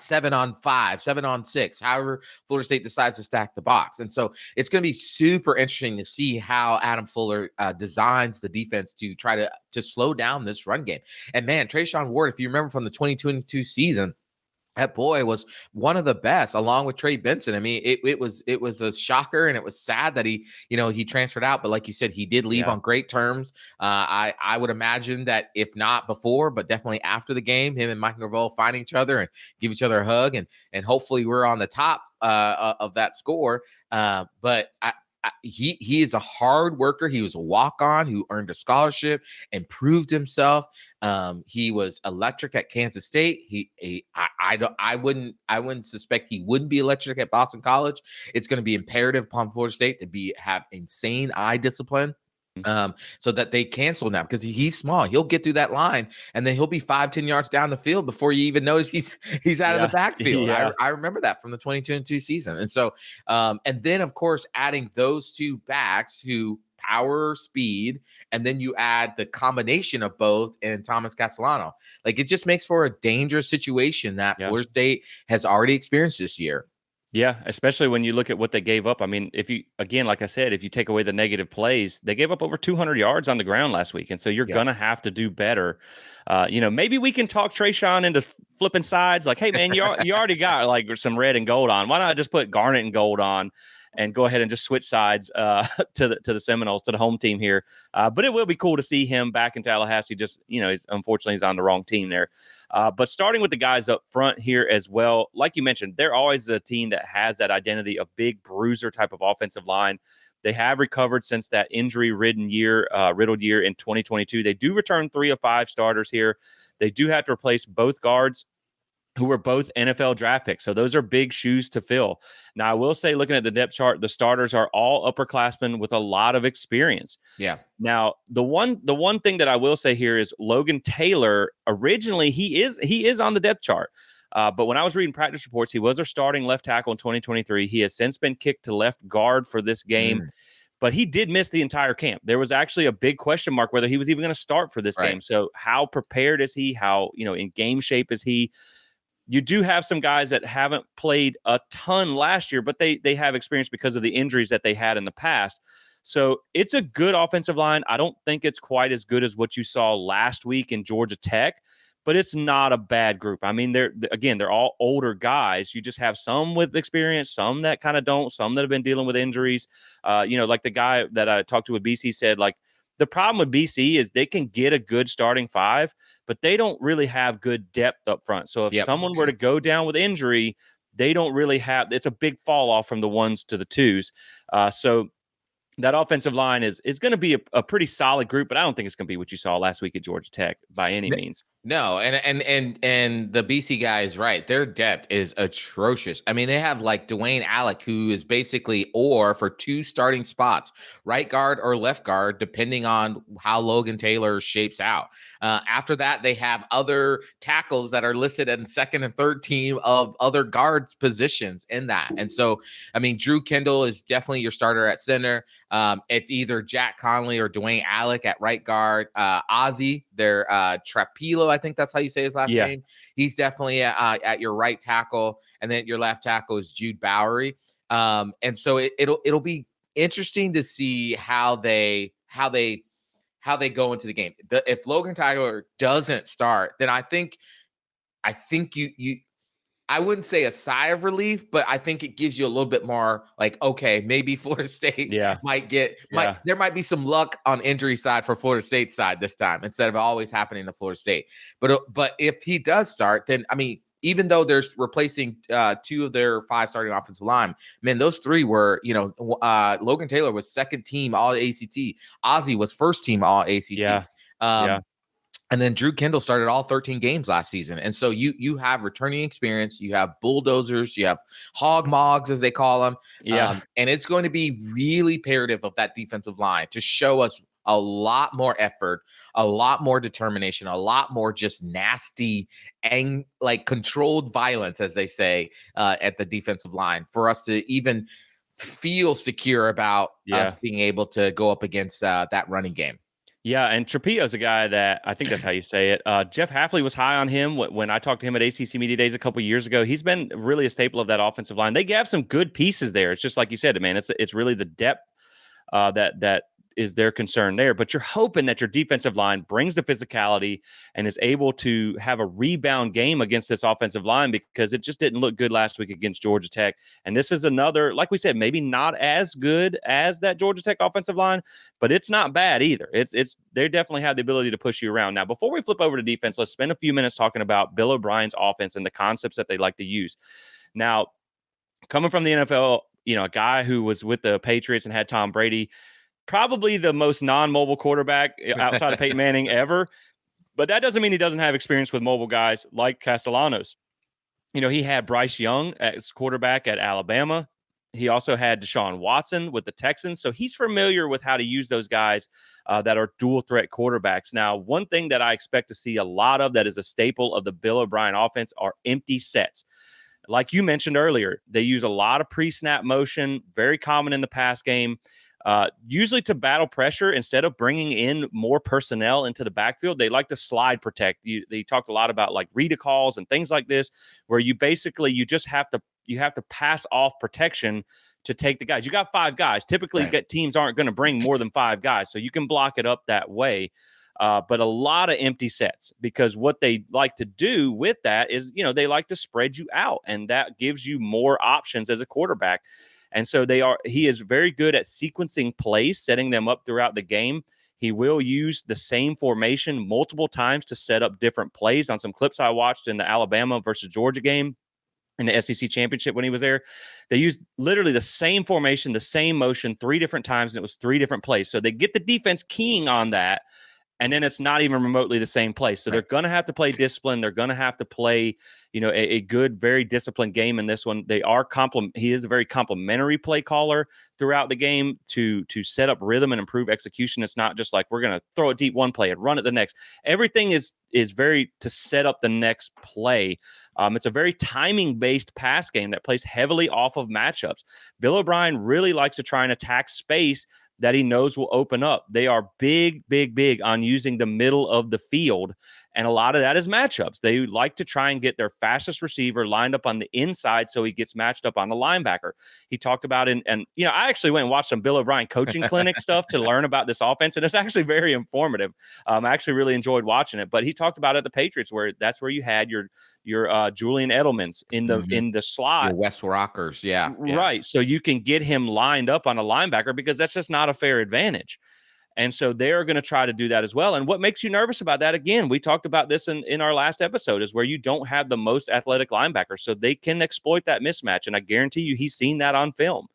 7 on 5, 7 on 6, however Florida State decides to stack the box. And so it's going to be super interesting to see how Adam Fuller designs the defense to try to slow down this run game. And man, Trayshawn Ward, if you remember from the 2022 season, that boy was one of the best, along with Trey Benson. I mean, it was a shocker, and it was sad that he transferred out. But like you said, he did leave on great terms. I would imagine that if not before, but definitely after the game, him and Mike Norvell find each other and give each other a hug, and hopefully we're on the top of that score. But he is a hard worker. He was a walk-on who earned a scholarship and proved himself. He was electric at Kansas State. I wouldn't suspect he wouldn't be electric at Boston College. It's going to be imperative upon Florida State to have insane eye discipline, so that they cancel now, because he's small. He'll get through that line, and then he'll be 5-10 yards down the field before you even notice he's out of the backfield. I remember that from the 2022 season. And so, and then of course, adding those two backs who power, speed, and then you add the combination of both in Thomas Castellano. Like, it just makes for a dangerous situation that Florida State has already experienced this year. Yeah, especially when you look at what they gave up. I mean, like I said, if you take away the negative plays, they gave up over 200 yards on the ground last week. And so you're going to have to do better. Maybe we can talk Trayshawn into flipping sides. Like, hey, man, you already got like some red and gold on. Why not just put garnet and gold on and go ahead and just switch sides to the Seminoles, to the home team here? But it will be cool to see him back in Tallahassee. Just, unfortunately, he's on the wrong team there. But starting with the guys up front here as well, like you mentioned, they're always a team that has that identity, a big bruiser type of offensive line. They have recovered since that injury-riddled year in 2022. They do return 3 of 5 starters here. They do have to replace both guards, who were both NFL draft picks. So those are big shoes to fill. Now, I will say, looking at the depth chart, the starters are all upperclassmen with a lot of experience. Yeah. Now, the one thing that I will say here is Logan Taylor, originally, he is on the depth chart. But when I was reading practice reports, he was our starting left tackle in 2023. He has since been kicked to left guard for this game. But he did miss the entire camp. There was actually a big question mark whether he was even going to start for this game. So how prepared is he? How, in game shape is he? You do have some guys that haven't played a ton last year, but they have experience because of the injuries that they had in the past. So it's a good offensive line. I don't think it's quite as good as what you saw last week in Georgia Tech, but it's not a bad group. I mean, they're all older guys. You just have some with experience, some that kind of don't, some that have been dealing with injuries. Like the guy that I talked to with BC said, like, the problem with BC is they can get a good starting 5, but they don't really have good depth up front. So if someone were to go down with injury, they don't really have – it's a big fall off from the 1s to the 2s. So that offensive line is going to be a pretty solid group, but I don't think it's going to be what you saw last week at Georgia Tech by any means. No, and the BC guy is right. Their depth is atrocious. I mean, they have like Dwayne Alec, who is basically for 2 starting spots, right guard or left guard, depending on how Logan Taylor shapes out. After that, they have other tackles that are listed in second and third team of other guards positions in that. And so, I mean, Drew Kendall is definitely your starter at center. It's either Jack Conley or Dwayne Alec at right guard. Ozzie, their Trapilo, I think that's how you say his last name. He's definitely at your right tackle, and then your left tackle is Jude Bowery. And so it'll be interesting to see how they go into the game. If Logan Taylor doesn't start, then I think you I wouldn't say a sigh of relief, but I think it gives you a little bit more like, okay, maybe Florida State there might be some luck on injury side for Florida State side this time, instead of always happening to Florida State. But if he does start, then, I mean, even though they're replacing 2 of their 5 starting offensive line, man, those 3 were, Logan Taylor was second team all ACT. Ozzie was first team all ACT. Yeah. Um, And then Drew Kendall started all 13 games last season. And so you have returning experience, you have bulldozers, you have hog mogs, as they call them. Yeah. And it's going to be really imperative of that defensive line to show us a lot more effort, a lot more determination, a lot more just nasty and like controlled violence, as they say, at the defensive line for us to even feel secure about us being able to go up against that running game. Yeah, and Trapillo's a guy that I think that's how you say it. Jeff Hafley was high on him when I talked to him at ACC Media Days a couple years ago. He's been really a staple of that offensive line. They have some good pieces there. It's just like you said, man. It's really the depth that is their concern there. But you're hoping that your defensive line brings the physicality and is able to have a rebound game against this offensive line, because it just didn't look good last week against Georgia Tech. And this is another, like we said, maybe not as good as that Georgia Tech offensive line, but it's not bad either. It's they definitely have the ability to push you around. Now, before we flip over to defense, let's spend a few minutes talking about Bill O'Brien's offense and the concepts that they like to use. Now, coming from the NFL, a guy who was with the Patriots and had Tom Brady, probably the most non-mobile quarterback outside of Peyton Manning ever. But that doesn't mean he doesn't have experience with mobile guys like Castellanos. He had Bryce Young as quarterback at Alabama. He also had Deshaun Watson with the Texans. So he's familiar with how to use those guys that are dual threat quarterbacks. Now, one thing that I expect to see a lot of that is a staple of the Bill O'Brien offense are empty sets. Like you mentioned earlier, they use a lot of pre-snap motion, very common in the pass game. Usually to battle pressure, instead of bringing in more personnel into the backfield, they like to slide protect. They talked a lot about like read calls and things like this, where you just have to pass off protection to take the guys. You got 5 guys. Typically, teams aren't going to bring more than 5 guys, so you can block it up that way. But a lot of empty sets, because what they like to do with that is, they like to spread you out, and that gives you more options as a quarterback. And so he is very good at sequencing plays, setting them up throughout the game. He will use the same formation multiple times to set up different plays. On some clips I watched in the Alabama versus Georgia game in the SEC championship when he was there, they used literally the same formation, the same motion 3 different times, and it was 3 different plays. So they get the defense keying on that, and then it's not even remotely the same place. So they're going to have to play discipline. They're going to have to play, a good, very disciplined game in this one. He is a very complimentary play caller throughout the game to set up rhythm and improve execution. It's not just like we're going to throw it deep one play and run it the next. Everything is very to set up the next play. It's a very timing-based pass game that plays heavily off of matchups. Bill O'Brien really likes to try and attack space that he knows will open up. They are big on using the middle of the field, and a lot of that is matchups. They like to try and get their fastest receiver lined up on the inside so he gets matched up on the linebacker. He talked about I actually went and watched some Bill O'Brien coaching clinic stuff to learn about this offense, and it's actually very informative. I actually really enjoyed watching it. But he talked about it at the Patriots, where that's where you had your Julian Edelmans in the slot, your Wes Rockers, right. So you can get him lined up on a linebacker, because that's just not a fair advantage. And so they're going to try to do that as well. And what makes you nervous about that, again, we talked about this in our last episode, is where you don't have the most athletic linebacker, so they can exploit that mismatch. And I guarantee you he's seen that on film.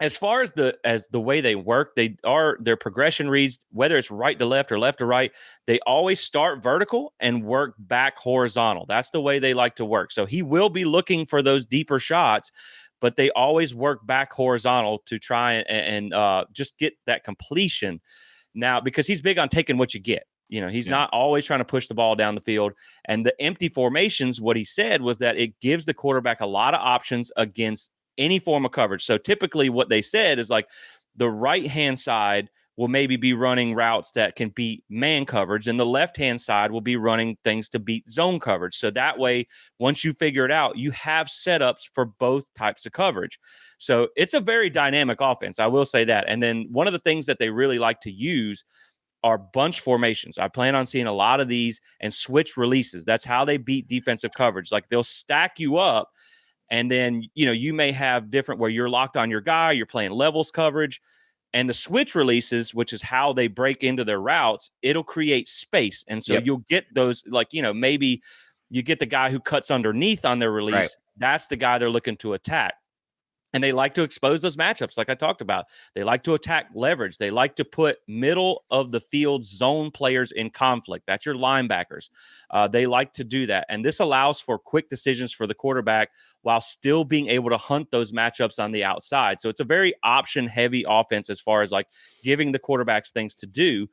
As far as the way they work, their progression reads, whether it's right to left or left to right, they always start vertical and work back horizontal. That's the way they like to work. So he will be looking for those deeper shots, but they always work back horizontal to try and just get that completion. Now, because he's big on taking what you get. He's not always trying to push the ball down the field. And the empty formations, what he said was that it gives the quarterback a lot of options against any form of coverage. So typically what they said is like the right-hand side will maybe be running routes that can beat man coverage, and the left-hand side will be running things to beat zone coverage. So that way, once you figure it out, you have setups for both types of coverage. So it's a very dynamic offense, I will say that. And then one of the things that they really like to use are bunch formations. I plan on seeing a lot of these, and switch releases. That's how they beat defensive coverage. Like they'll stack you up, and then, you may have different where you're locked on your guy, you're playing levels coverage, and the switch releases, which is how they break into their routes, it'll create space. And so you'll get those, like, maybe you get the guy who cuts underneath on their release. Right. That's the guy they're looking to attack. And they like to expose those matchups, like I talked about. They like to attack leverage. They like to put middle of the field zone players in conflict. That's your linebackers. They like to do that. And this allows for quick decisions for the quarterback while still being able to hunt those matchups on the outside. So it's a very option-heavy offense as far as like giving the quarterbacks things to do.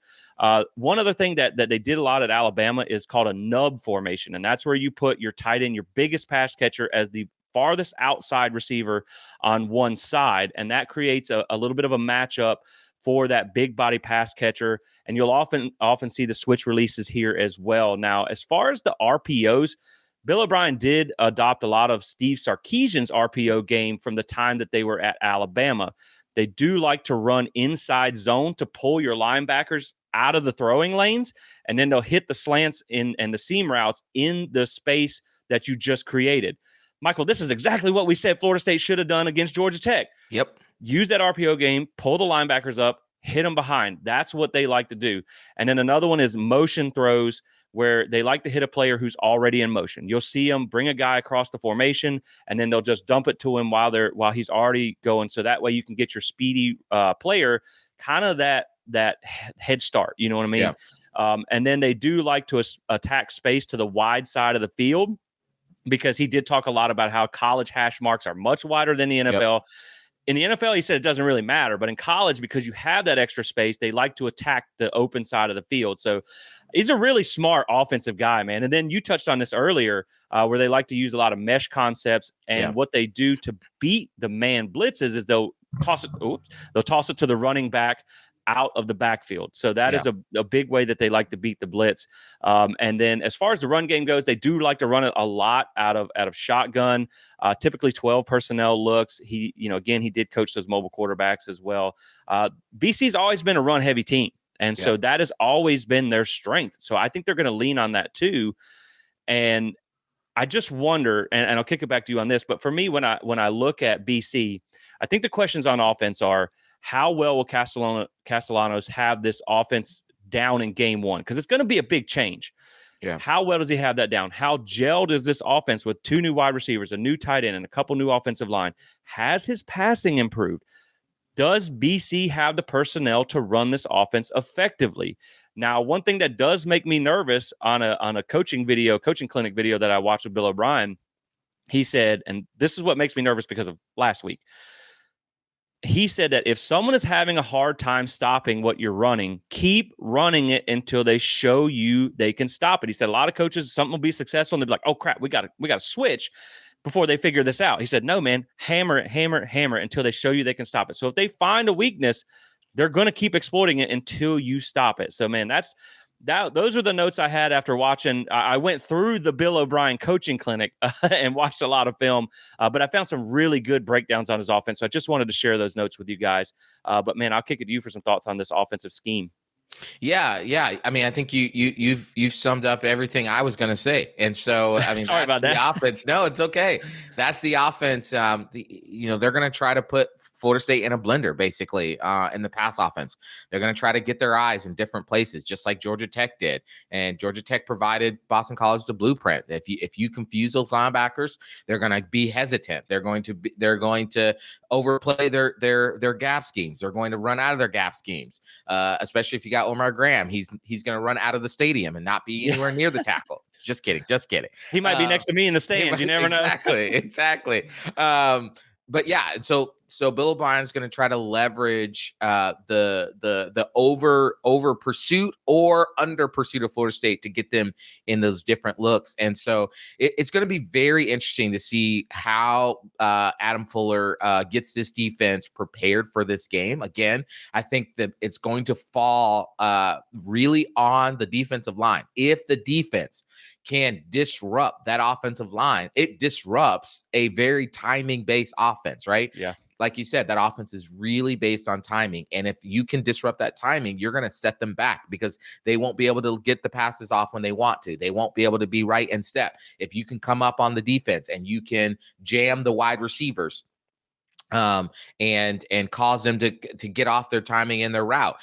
One other thing that they did a lot at Alabama is called a nub formation. And that's where you put your tight end, your biggest pass catcher, as the farthest outside receiver on one side, and that creates a little bit of a matchup for that big body pass catcher. And you'll often see the switch releases here as well. Now, as far as the RPOs, Bill O'Brien did adopt a lot of Steve Sarkisian's RPO game from the time that they were at Alabama. They do like to run inside zone to pull your linebackers out of the throwing lanes, and then they'll hit the slants and the seam routes in the space that you just created. Michael, this is exactly what we said Florida State should have done against Georgia Tech. Yep. Use that RPO game, pull the linebackers up, hit them behind. That's what they like to do. And then another one is motion throws, where they like to hit a player who's already in motion. You'll see them bring a guy across the formation, and then they'll just dump it to him while he's already going. So that way you can get your speedy player kind of that head start. You know what I mean? Yeah. And then they do like to attack space to the wide side of the field, because he did talk a lot about how college hash marks are much wider than the NFL. Yep. In the NFL, he said it doesn't really matter, but in college, because you have that extra space, they like to attack the open side of the field. So he's a really smart offensive guy, man. And then you touched on this earlier, where they like to use a lot of mesh concepts, and what they do to beat the man blitzes is they'll toss it to the running back out of the backfield. So that is a big way that they like to beat the blitz. And then as far as the run game goes, they do like to run it a lot out of shotgun, typically 12 personnel looks. He did coach those mobile quarterbacks as well. BC's always been a run heavy team. And so that has always been their strength. So I think they're going to lean on that too. And I just wonder, and I'll kick it back to you on this, but for me, when I look at BC, I think the questions on offense are, how well will Castellanos have this offense down in game one? Because it's going to be a big change. Yeah. How well does he have that down? How gelled is this offense with 2 new wide receivers, a new tight end, and a couple new offensive line? Has his passing improved? Does BC have the personnel to run this offense effectively? Now, one thing that does make me nervous on a coaching clinic video that I watched with Bill O'Brien, he said, and this is what makes me nervous because of last week. He said that if someone is having a hard time stopping what you're running, keep running it until they show you they can stop it. He said a lot of coaches, something will be successful, and they'll be like, oh, crap, we got to switch before they figure this out. He said, no, man, hammer it until they show you they can stop it. So if they find a weakness, they're going to keep exploiting it until you stop it. So, man, those are the notes I had after watching. I went through the Bill O'Brien coaching clinic and watched a lot of film, but I found some really good breakdowns on his offense. So I just wanted to share those notes with you guys. But man, I'll kick it to you for some thoughts on this offensive scheme. Yeah. I mean, I think you've summed up everything I was going to say. And so, I mean, sorry about that. The offense. No, it's okay. That's the offense. They're going to try to put Florida State in a blender, basically, in the pass offense. They're going to try to get their eyes in different places, just like Georgia Tech did. And Georgia Tech provided Boston College the blueprint. If you confuse those linebackers, they're going to be hesitant. They're going to overplay their gap schemes. They're going to run out of their gap schemes, especially if you got Omar Graham. He's going to run out of the stadium and not be anywhere near the tackle. Just kidding. He might be next to me in the stands. You never know. Exactly. But yeah, so Bill O'Brien's going to try to leverage the over pursuit or under pursuit of Florida State to get them in those different looks. And so it's going to be very interesting to see how Adam Fuller gets this defense prepared for this game. Again, I think that it's going to fall really on the defensive line. If the defense can disrupt that offensive line, it disrupts a very timing-based offense, right? Yeah. Like you said, that offense is really based on timing. And if you can disrupt that timing, you're going to set them back because they won't be able to get the passes off when they want to. They won't be able to be right in step. If you can come up on the defense and you can jam the wide receivers, and cause them to get off their timing and their route.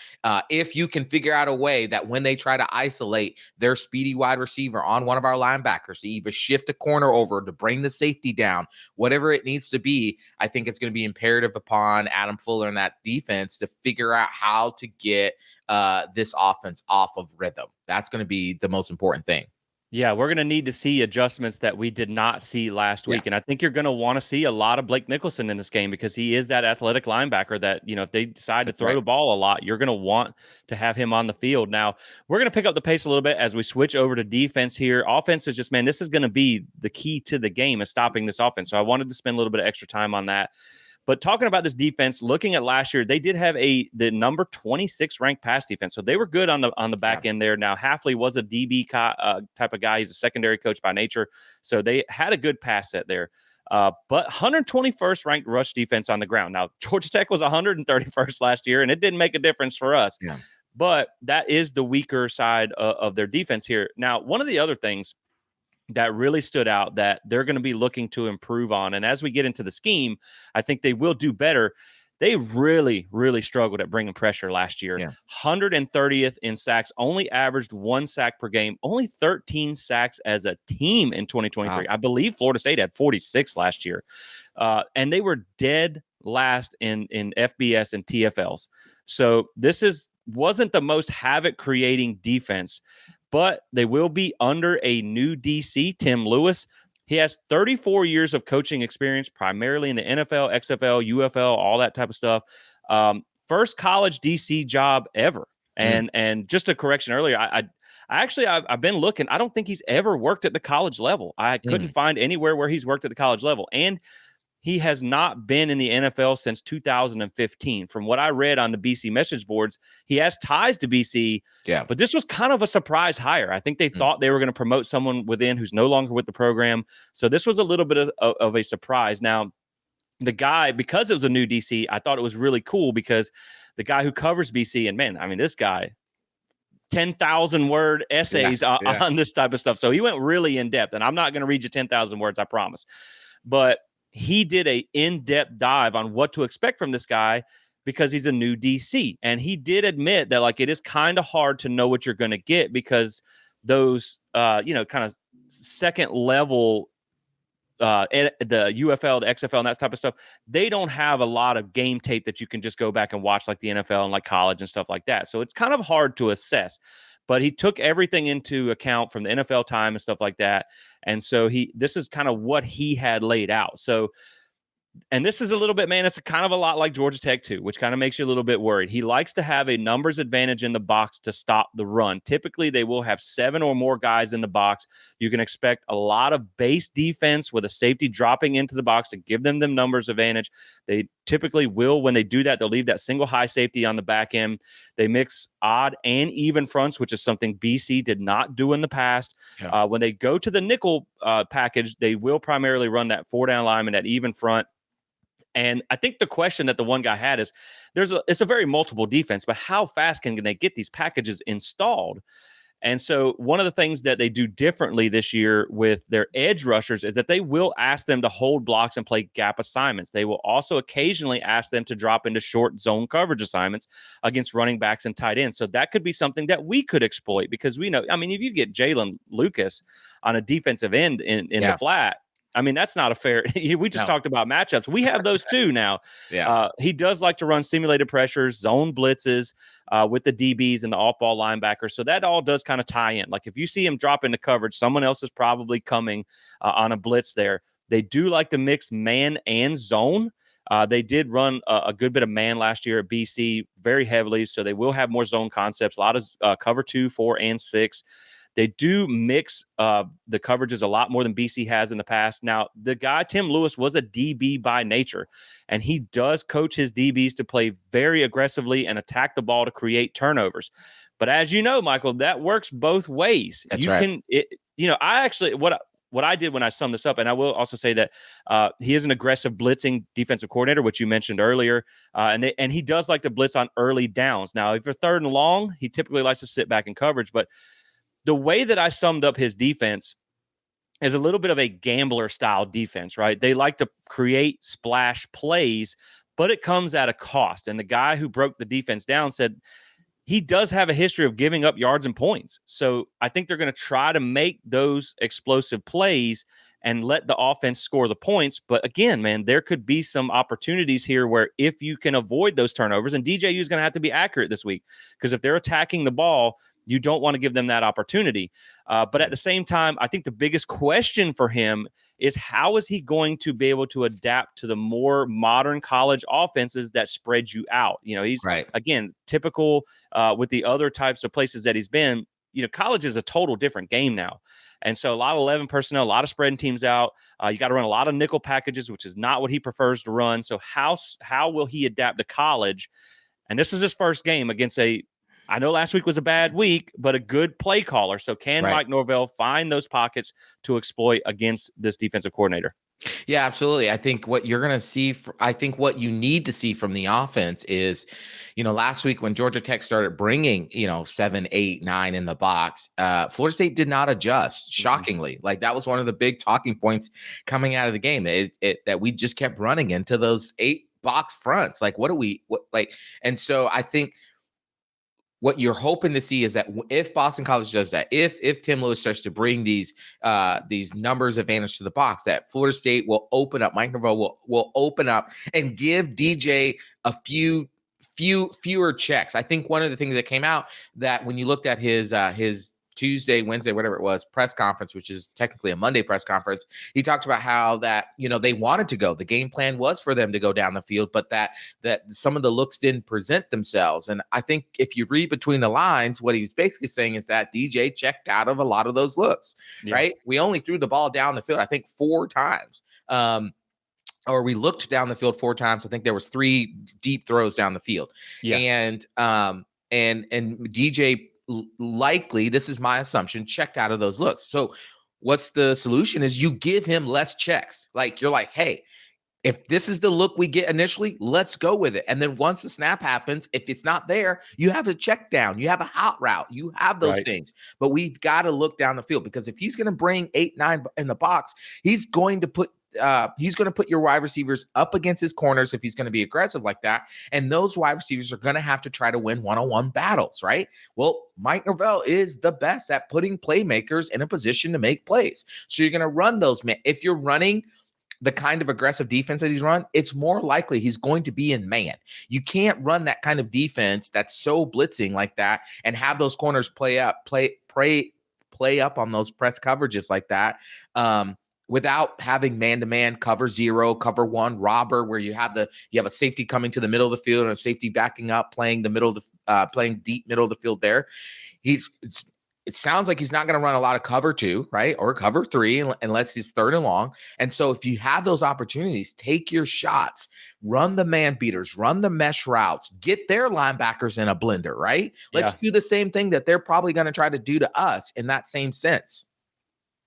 If you can figure out a way that when they try to isolate their speedy wide receiver on one of our linebackers to either shift a corner over to bring the safety down, whatever it needs to be, I think it's going to be imperative upon Adam Fuller and that defense to figure out how to get this offense off of rhythm. That's going to be the most important thing. Yeah, we're going to need to see adjustments that we did not see last week. And I think you're going to want to see a lot of Blake Nicholson in this game because he is that athletic linebacker that, if they decide to throw the ball a lot, you're going to want to have him on the field. Now, we're going to pick up the pace a little bit as we switch over to defense here. Offense is just, man, this is going to be the key to the game is stopping this offense. So I wanted to spend a little bit of extra time on that. But talking about this defense, looking at last year, they did have the number 26 ranked pass defense, so they were good on the back end there. Now Hafley was a DB type of guy; he's a secondary coach by nature, so they had a good pass set there. But 121st ranked rush defense on the ground. Now Georgia Tech was 131st last year, and it didn't make a difference for us. Yeah. But that is the weaker side of their defense here. Now, one of the other things that really stood out that they're going to be looking to improve on. And as we get into the scheme, I think they will do better. They really, really struggled at bringing pressure last year. 130th in sacks, only averaged 1 sack per game, only 13 sacks as a team in 2023. Wow. I believe Florida State had 46 last year. And they were dead last in FBS and TFLs. So this wasn't the most havoc creating defense, but they will be under a new DC, Tim Lewis. He has 34 years of coaching experience, primarily in the NFL, XFL, UFL, all that type of stuff. First college DC job ever. And just a correction earlier, I've been looking. I don't think he's ever worked at the college level. I couldn't find anywhere where he's worked at the college level. And he has not been in the NFL since 2015. From what I read on the BC message boards, he has ties to BC. Yeah. But this was kind of a surprise hire. I think they thought they were going to promote someone within who's no longer with the program. So this was a little bit of a surprise. Now, the guy, because it was a new DC, I thought it was really cool because the guy who covers BC, and man, I mean, this guy, 10,000 word essays on this type of stuff. So he went really in depth, and I'm not going to read you 10,000 words, I promise. But he did a in-depth dive on what to expect from this guy because he's a new DC. And he did admit that it is kind of hard to know what you're going to get because those, kind of second level, the UFL, the XFL, and that type of stuff, they don't have a lot of game tape that you can just go back and watch like the NFL and like college and stuff like that. So it's kind of hard to assess. But he took everything into account from the NFL time and stuff like that. And so this is kind of what he had laid out. So, and this is a little bit, man, it's kind of a lot like Georgia Tech too, which kind of makes you a little bit worried. He likes to have a numbers advantage in the box to stop the run. Typically, they will have 7 or more guys in the box. You can expect a lot of base defense with a safety dropping into the box to give them numbers advantage. They typically will, when they do that, they'll leave that single high safety on the back end. They mix odd and even fronts, which is something BC did not do in the past. Yeah. When they go to the nickel package, they will primarily run that 4-down lineman, that even front. And I think the question that the one guy had is it's a very multiple defense, but how fast can they get these packages installed? And so one of the things that they do differently this year with their edge rushers is that they will ask them to hold blocks and play gap assignments. They will also occasionally ask them to drop into short zone coverage assignments against running backs and tight ends. So that could be something that we could exploit because we know, I mean, if you get Jalen Lucas on a defensive end in the flat, I mean, that's not a fair. We just talked about matchups. We have those too now. He does like to run simulated pressures, zone blitzes with the DBs and the off-ball linebackers. So that all does kind of tie in. Like if you see him drop into coverage, someone else is probably coming on a blitz there. They do like to mix man and zone. They did run a good bit of man last year at BC very heavily. So they will have more zone concepts, a lot of cover 2, 4, and 6. They do mix the coverages a lot more than BC has in the past. Now, the guy, Tim Lewis, was a DB by nature, and he does coach his DBs to play very aggressively and attack the ball to create turnovers. But as you know, Michael, that works both ways. That's right. I actually, what I did when I summed this up, and I will also say that he is an aggressive blitzing defensive coordinator, which you mentioned earlier, and he does like to blitz on early downs. Now, if you're 3rd and long, he typically likes to sit back in coverage, but the way that I summed up his defense is a little bit of a gambler style defense, right? They like to create splash plays, but it comes at a cost. And the guy who broke the defense down said he does have a history of giving up yards and points. So I think they're going to try to make those explosive plays and let the offense score the points. But again, man, there could be some opportunities here where if you can avoid those turnovers, and DJU is going to have to be accurate this week, because if they're attacking the ball, you don't want to give them that opportunity. But at the same time, I think the biggest question for him is how is he going to be able to adapt to the more modern college offenses that spread you out? You know, he's, Right. again, typical with the other types of places that he's been. You know, college is a total different game now. And so a lot of 11 personnel, a lot of spreading teams out. You got to run a lot of nickel packages, which is not what he prefers to run. So how will he adapt to college? And this is his first game against I know last week was a bad week, but a good play caller. So can Right. Mike Norvell find those pockets to exploit against this defensive coordinator? Yeah, absolutely. I think what you're going to see, I think what you need to see from the offense is, last week when Georgia Tech started bringing, 7, 8, 9 in the box, Florida State did not adjust. Shockingly, like that was one of the big talking points coming out of the game. That we just kept running into those 8 box fronts. Like, and so I think what you're hoping to see is that if Boston College does that, if Tim Lewis starts to bring these numbers advantage to the box, that Florida State will open up, Mike Norvell will open up and give DJ a fewer checks. I think one of the things that came out that when you looked at his Tuesday, Wednesday, whatever it was, press conference, which is technically a Monday press conference, he talked about how that, they wanted to go. The game plan was for them to go down the field, but that some of the looks didn't present themselves. And I think if you read between the lines, what he was basically saying is that DJ checked out of a lot of those looks, right? We only threw the ball down the field, I think 4 times. Or we looked down the field 4 times. I think there was 3 deep throws down the field. And DJ likely, this is my assumption, checked out of those looks. So what's the solution is you give him less checks. Like you're like, hey, if this is the look we get initially, let's go with it. And then once the snap happens, if it's not there, you have a check down, you have a hot route, you have those things. But we've got to look down the field, because if he's going to bring 8, 9 in the box, he's going to put your wide receivers up against his corners if he's going to be aggressive like that. And those wide receivers are going to have to try to win one-on-one battles, right? Well, Mike Norvell is the best at putting playmakers in a position to make plays. So you're going to run those. If you're running the kind of aggressive defense that he's run, it's more likely he's going to be in man. You can't run that kind of defense that's so blitzing like that and have those corners play up on those press coverages like that. Without having man-to-man cover 0, cover 1, robber, where you have a safety coming to the middle of the field and a safety backing up, playing deep middle of the field there. It sounds like he's not going to run a lot of cover 2, right? Or cover 3 unless he's 3rd and long. And so if you have those opportunities, take your shots, run the man beaters, run the mesh routes, get their linebackers in a blender, right? Let's do the same thing that they're probably going to try to do to us in that same sense.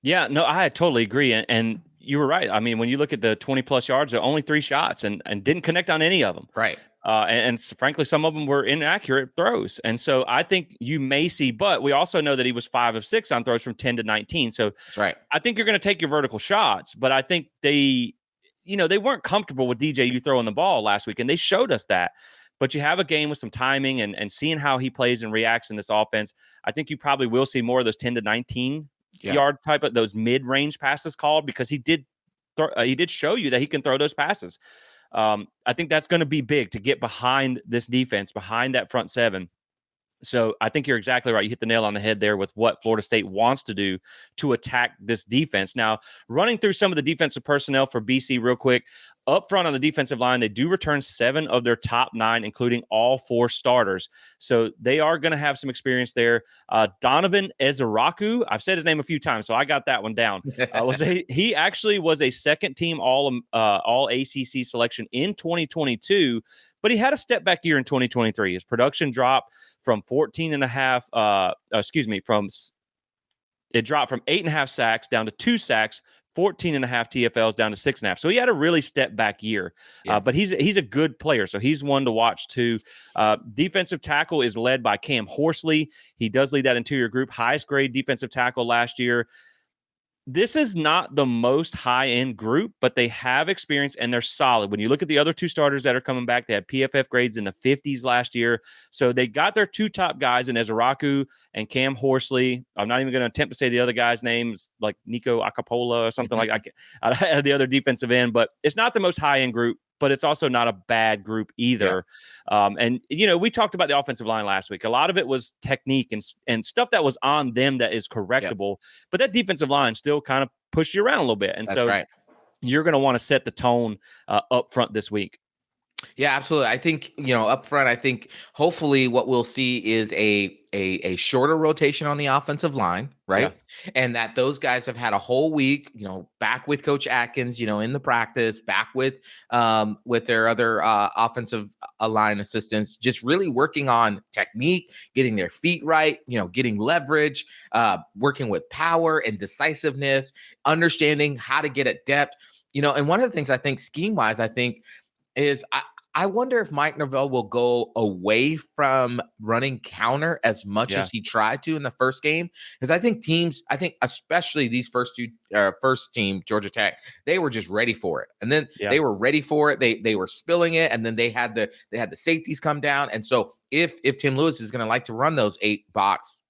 Yeah, no, I totally agree. And you were right. I mean, when you look at the 20-plus yards, there are only 3 shots and didn't connect on any of them. Right. And frankly, some of them were inaccurate throws. And so I think you may see, but we also know that he was 5 of 6 on throws from 10 to 19. So that's right. I think you're going to take your vertical shots, but I think they weren't comfortable with DJU throwing the ball last week, and they showed us that. But you have a game with some timing and seeing how he plays and reacts in this offense. I think you probably will see more of those 10 to 19 yard type of those mid-range passes called, because he did show you that he can throw those passes. I think that's going to be big to get behind this defense, behind that front 7. So I think you're exactly right. You hit the nail on the head there with what Florida State wants to do to attack this defense. Now, running through some of the defensive personnel for BC real quick. Up front on the defensive line, they do return 7 of their top 9, including all 4 starters. So they are going to have some experience there. Donovan Ezeraku, I've said his name a few times, so I got that one down. He actually was a second-team all ACC selection in 2022, but he had a step back year in 2023. His production dropped from it dropped from 8.5 sacks down to 2 sacks, 14.5 TFLs down to 6.5. So he had a really step back year, but he's a good player. So he's one to watch too. Defensive tackle is led by Cam Horsley. He does lead that interior group, highest grade defensive tackle last year. This is not the most high-end group, but they have experience and they're solid. When you look at the other two starters that are coming back, they had PFF grades in the 50s last year. So they got their two top guys in Ezraku and Cam Horsley. I'm not even going to attempt to say the other guy's names, like Nico Acapola or something like that. I had the other defensive end, but it's not the most high-end group, but it's also not a bad group either. And we talked about the offensive line last week. A lot of it was technique and stuff that was on them that is correctable. But that defensive line still kind of pushed you around a little bit. And That's right. You're going to want to set the tone up front this week. Yeah, absolutely. I think, up front, I think hopefully what we'll see is a shorter rotation on the offensive line, right? Yeah. And that those guys have had a whole week, back with Coach Atkins, in the practice, back with their other offensive line assistants, just really working on technique, getting their feet right, getting leverage, working with power and decisiveness, understanding how to get at depth, and one of the things I think scheme-wise, is I wonder if Mike Norvell will go away from running counter as much as he tried to in the first game. Because I think especially these first team, Georgia Tech, they were just ready for it. And then they were ready for it. They were spilling it. And then they had the safeties come down. And so if Tim Lewis is going to like to run those 8 box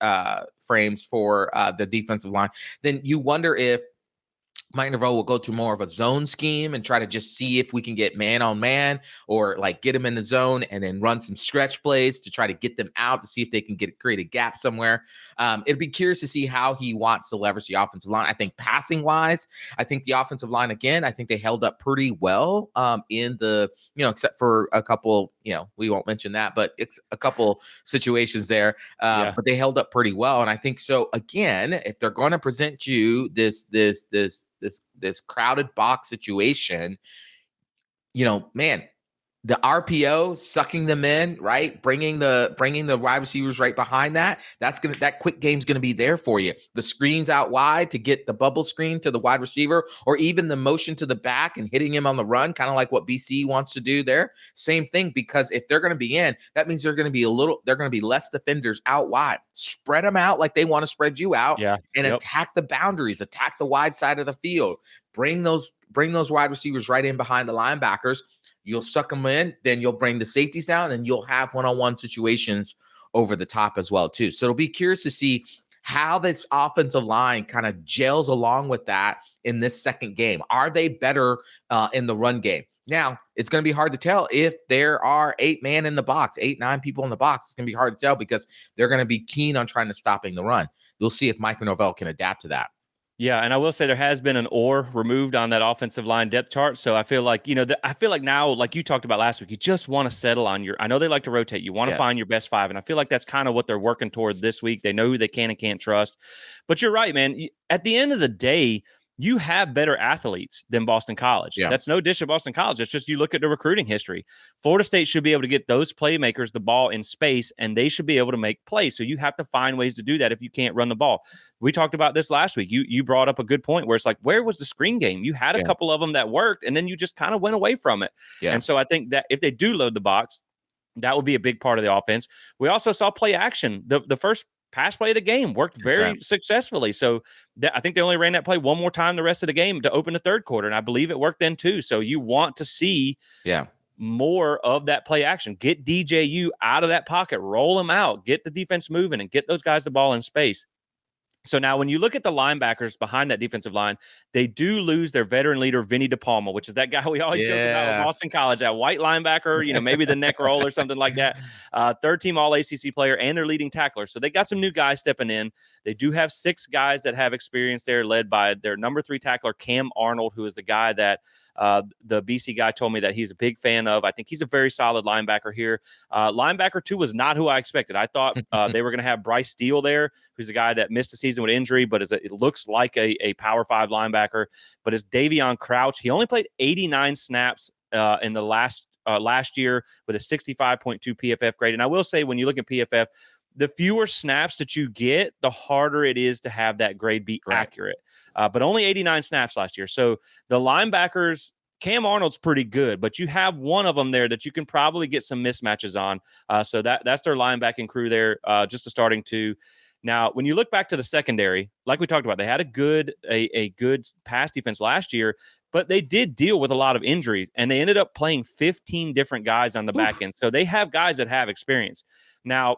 frames for the defensive line, then you wonder if Mike Norvell will go to more of a zone scheme and try to just see if we can get man on man or like get them in the zone and then run some stretch plays to try to get them out to see if they can create a gap somewhere. It'd be curious to see how he wants to leverage the offensive line. I think passing wise, I think the offensive line, again, I think they held up pretty well in the, except for a couple, we won't mention that, but it's a couple situations there, but they held up pretty well. And I think so, again, if they're going to present you this crowded box situation, man, the RPO sucking them in, right? Bringing the wide receivers right behind that quick game's going to be there for you. The screens out wide to get the bubble screen to the wide receiver, or even the motion to the back and hitting him on the run, kind of like what BC wants to do there. Same thing, because if they're going to be in, that means they're going to be less defenders out wide. Spread them out like they want to spread you out, and attack the boundaries, attack the wide side of the field. Bring those wide receivers right in behind the linebackers. You'll suck them in, then you'll bring the safeties down, and you'll have one-on-one situations over the top as well, too. So it'll be curious to see how this offensive line kind of gels along with that in this second game. Are they better in the run game? Now, it's going to be hard to tell if there are 8 man in the box, 8, 9 people in the box. It's going to be hard to tell because they're going to be keen on trying to stopping the run. You'll see if Mike Norvell can adapt to that. Yeah, and I will say there has been an or removed on that offensive line depth chart. So I feel like, I feel like now, like you talked about last week, you just want to settle on I know they like to rotate. You want to find your best 5. And I feel like that's kind of what they're working toward this week. They know who they can and can't trust. But you're right, man. At the end of the day, you have better athletes than Boston College. Yeah. That's no dish to Boston College. It's just you look at the recruiting history. Florida State should be able to get those playmakers the ball in space, and they should be able to make plays. So you have to find ways to do that if you can't run the ball. We talked about this last week. You brought up a good point where it's like, where was the screen game? You had a couple of them that worked, and then you just kind of went away from it. Yeah. And so I think that if they do load the box, that will be a big part of the offense. We also saw play action. The first pass play of the game worked very successfully. So I think they only ran that play one more time the rest of the game to open the third quarter. And I believe it worked then too. So you want to see more of that play action. Get DJU out of that pocket, roll him out, get the defense moving, and get those guys the ball in space. So now when you look at the linebackers behind that defensive line, they do lose their veteran leader, Vinny DePalma, which is that guy we always joke about at Boston College, that white linebacker, maybe the neck roll or something like that. Third-team All-ACC player and their leading tackler. So they got some new guys stepping in. They do have 6 guys that have experience there, led by their number 3 tackler, Cam Arnold, who is the guy that the BC guy told me that he's a big fan of. I think he's a very solid linebacker here. Linebacker 2 was not who I expected. I thought they were going to have Bryce Steele there, who's a guy that missed a season with injury, but it looks like a Power 5 linebacker. But it's Davion Crouch. He only played 89 snaps in the last year with a 65.2 PFF grade. And I will say, when you look at PFF, the fewer snaps that you get, the harder it is to have that grade be accurate. But only 89 snaps last year. So the linebackers, Cam Arnold's pretty good, but you have one of them there that you can probably get some mismatches on. So that's their linebacking crew there, just a starting 2. Now, when you look back to the secondary, like we talked about, they had a good pass defense last year, but they did deal with a lot of injuries, and they ended up playing 15 different guys on the back end. So they have guys that have experience. Now,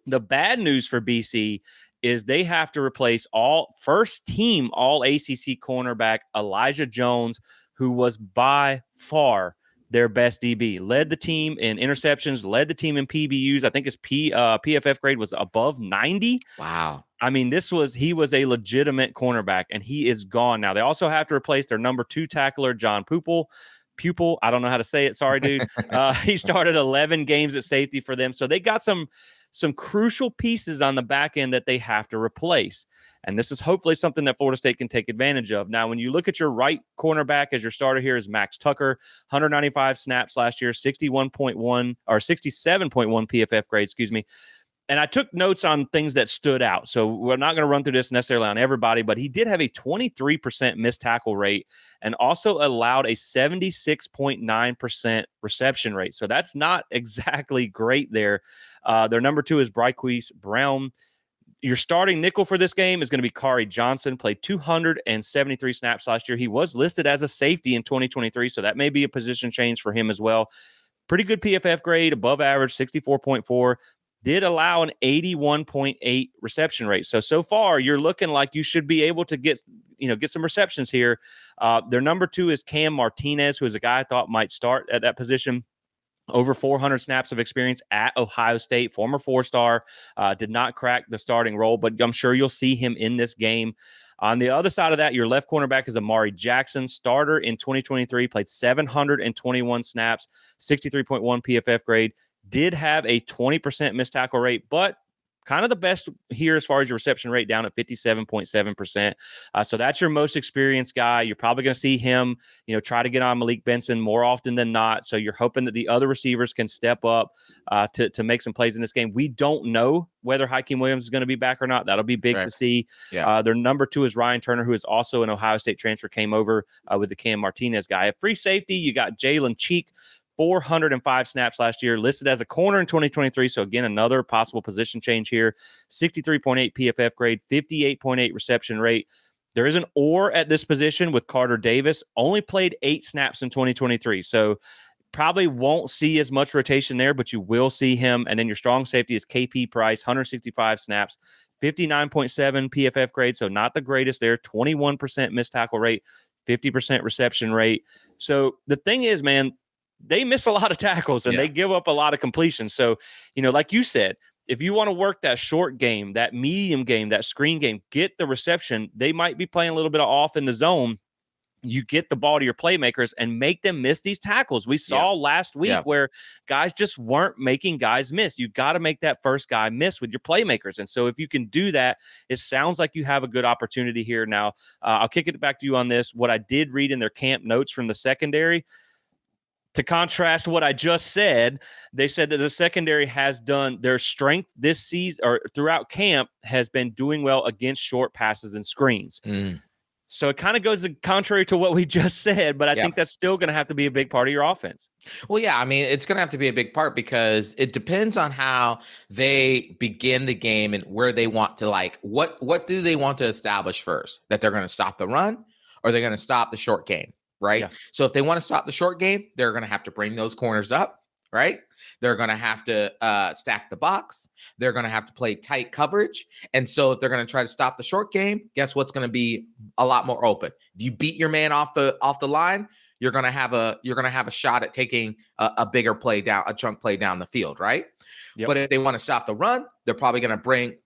the bad news for BC is they have to replace all ACC cornerback Elijah Jones, who was by far their best DB, led the team in interceptions, led the team in PBUs. I think his PFF grade was above 90. Wow. I mean, he was a legitimate cornerback, and he is gone now. They also have to replace their number 2 tackler, John Pupil. I don't know how to say it. Sorry, dude. He started 11 games at safety for them. So they got some crucial pieces on the back end that they have to replace. And this is hopefully something that Florida State can take advantage of. Now, when you look at your right cornerback as your starter here is Max Tucker, 195 snaps last year, 67.1 PFF grade, excuse me. And I took notes on things that stood out. So we're not going to run through this necessarily on everybody, but he did have a 23% missed tackle rate and also allowed a 76.9% reception rate. So that's not exactly great there. Their number 2 is Bryquise Brown. Your starting nickel for this game is going to be Kari Johnson, played 273 snaps last year. He was listed as a safety in 2023, so that may be a position change for him as well. Pretty good PFF grade, above average, 64.4. Did allow an 81.8 reception rate. So far, you're looking like you should be able to get some receptions here. Their number 2 is Cam Martinez, who is a guy I thought might start at that position. Over 400 snaps of experience at Ohio State, former 4-star, did not crack the starting role, but I'm sure you'll see him in this game. On the other side of that, your left cornerback is Amari Jackson, starter in 2023, played 721 snaps, 63.1 PFF grade, did have a 20% missed tackle rate, but kind of the best here as far as your reception rate, down at 57.7%. So that's your most experienced guy. You're probably going to see him, try to get on Malik Benson more often than not. So you're hoping that the other receivers can step up to make some plays in this game. We don't know whether Hakeem Williams is going to be back or not. That'll be big to see. Yeah. Their number 2 is Ryan Turner, who is also an Ohio State transfer, came over with the Cam Martinez guy. At free safety, you got Jalen Cheek, 405 snaps last year, listed as a corner in 2023. So again, another possible position change here. 63.8 PFF grade, 58.8 reception rate. There is an or at this position with Carter Davis. Only played 8 snaps in 2023. So probably won't see as much rotation there, but you will see him. And then your strong safety is KP Price, 165 snaps, 59.7 PFF grade. So not the greatest there. 21% missed tackle rate, 50% reception rate. So the thing is, man, they miss a lot of tackles and they give up a lot of completions. So, like you said, if you want to work that short game, that medium game, that screen game, get the reception, they might be playing a little bit off in the zone. You get the ball to your playmakers and make them miss these tackles. We saw last week where guys just weren't making guys miss. You got to make that first guy miss with your playmakers. And so if you can do that, it sounds like you have a good opportunity here. Now, I'll kick it back to you on this. What I did read in their camp notes from the secondary, to contrast what I just said, they said that the secondary has done their strength this season or throughout camp has been doing well against short passes and screens. So it kind of goes contrary to what we just said, but I think that's still going to have to be a big part of your offense. Well, yeah, I mean, it's going to have to be a big part because it depends on how they begin the game and where they want to what do they want to establish first? That they're going to stop the run or they're going to stop the short game? Right. Yeah. So if they want to stop the short game, they're going to have to bring those corners up. Right. They're going to have to stack the box. They're going to have to play tight coverage. And so if they're going to try to stop the short game, guess what's going to be a lot more open? If you beat your man off the line, you're going to have a shot at taking a bigger play down, a chunk play down the field. Right. Yep. But if they want to stop the run, they're probably going to bring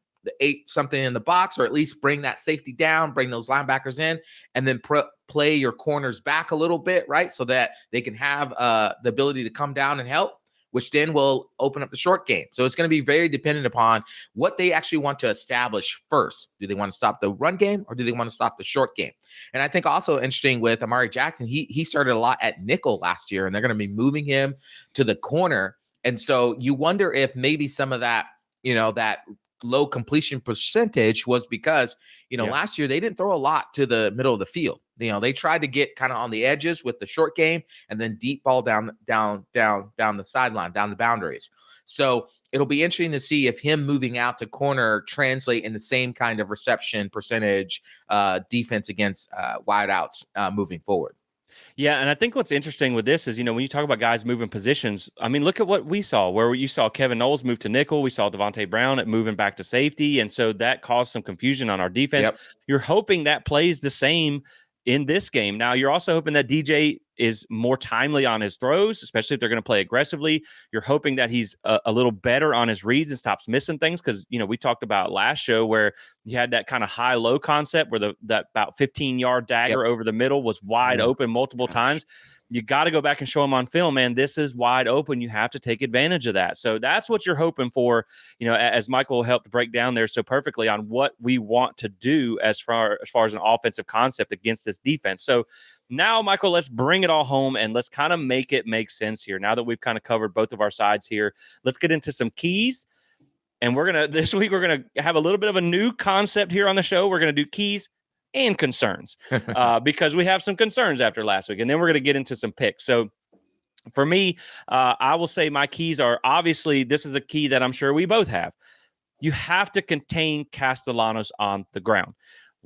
something in the box, or at least bring that safety down, bring those linebackers in, and then play your corners back a little bit, right? So that they can have the ability to come down and help, which then will open up the short game. So it's going to be very dependent upon what they actually want to establish first. Do they want to stop the run game or do they want to stop the short game? And I think also interesting with Amari Jackson, he started a lot at nickel last year, and they're going to be moving him to the corner. And so you wonder if maybe some of that, that low completion percentage was because, last year they didn't throw a lot to the middle of the field. They tried to get kind of on the edges with the short game and then deep ball down the sideline, down the boundaries. So it'll be interesting to see if him moving out to corner translate in the same kind of reception percentage defense against wideouts moving forward. Yeah, and I think what's interesting with this is, when you talk about guys moving positions, I mean, look at what we saw, where you saw Kevin Knowles move to nickel. We saw Devontae Brown at moving back to safety. And so that caused some confusion on our defense. Yep. You're hoping that plays the same in this game. Now, you're also hoping that DJ is more timely on his throws, especially if they're going to play aggressively. You're hoping that he's a little better on his reads and stops missing things. Because, we talked about last show where you had that kind of high-low concept where that about 15-yard dagger over the middle was wide open multiple times. You got to go back and show him on film, man, this is wide open. You have to take advantage of that. So that's what you're hoping for, as Michael helped break down there so perfectly on what we want to do as far as an offensive concept against this defense. So now, Michael, let's bring it all home and let's kind of make it make sense here. Now that we've kind of covered both of our sides here, let's get into some keys. And this week, we're going to have a little bit of a new concept here on the show. We're going to do keys and concerns because we have some concerns after last week. And then we're going to get into some picks. So for me, I will say my keys are obviously, this is a key that I'm sure we both have. You have to contain Castellanos on the ground.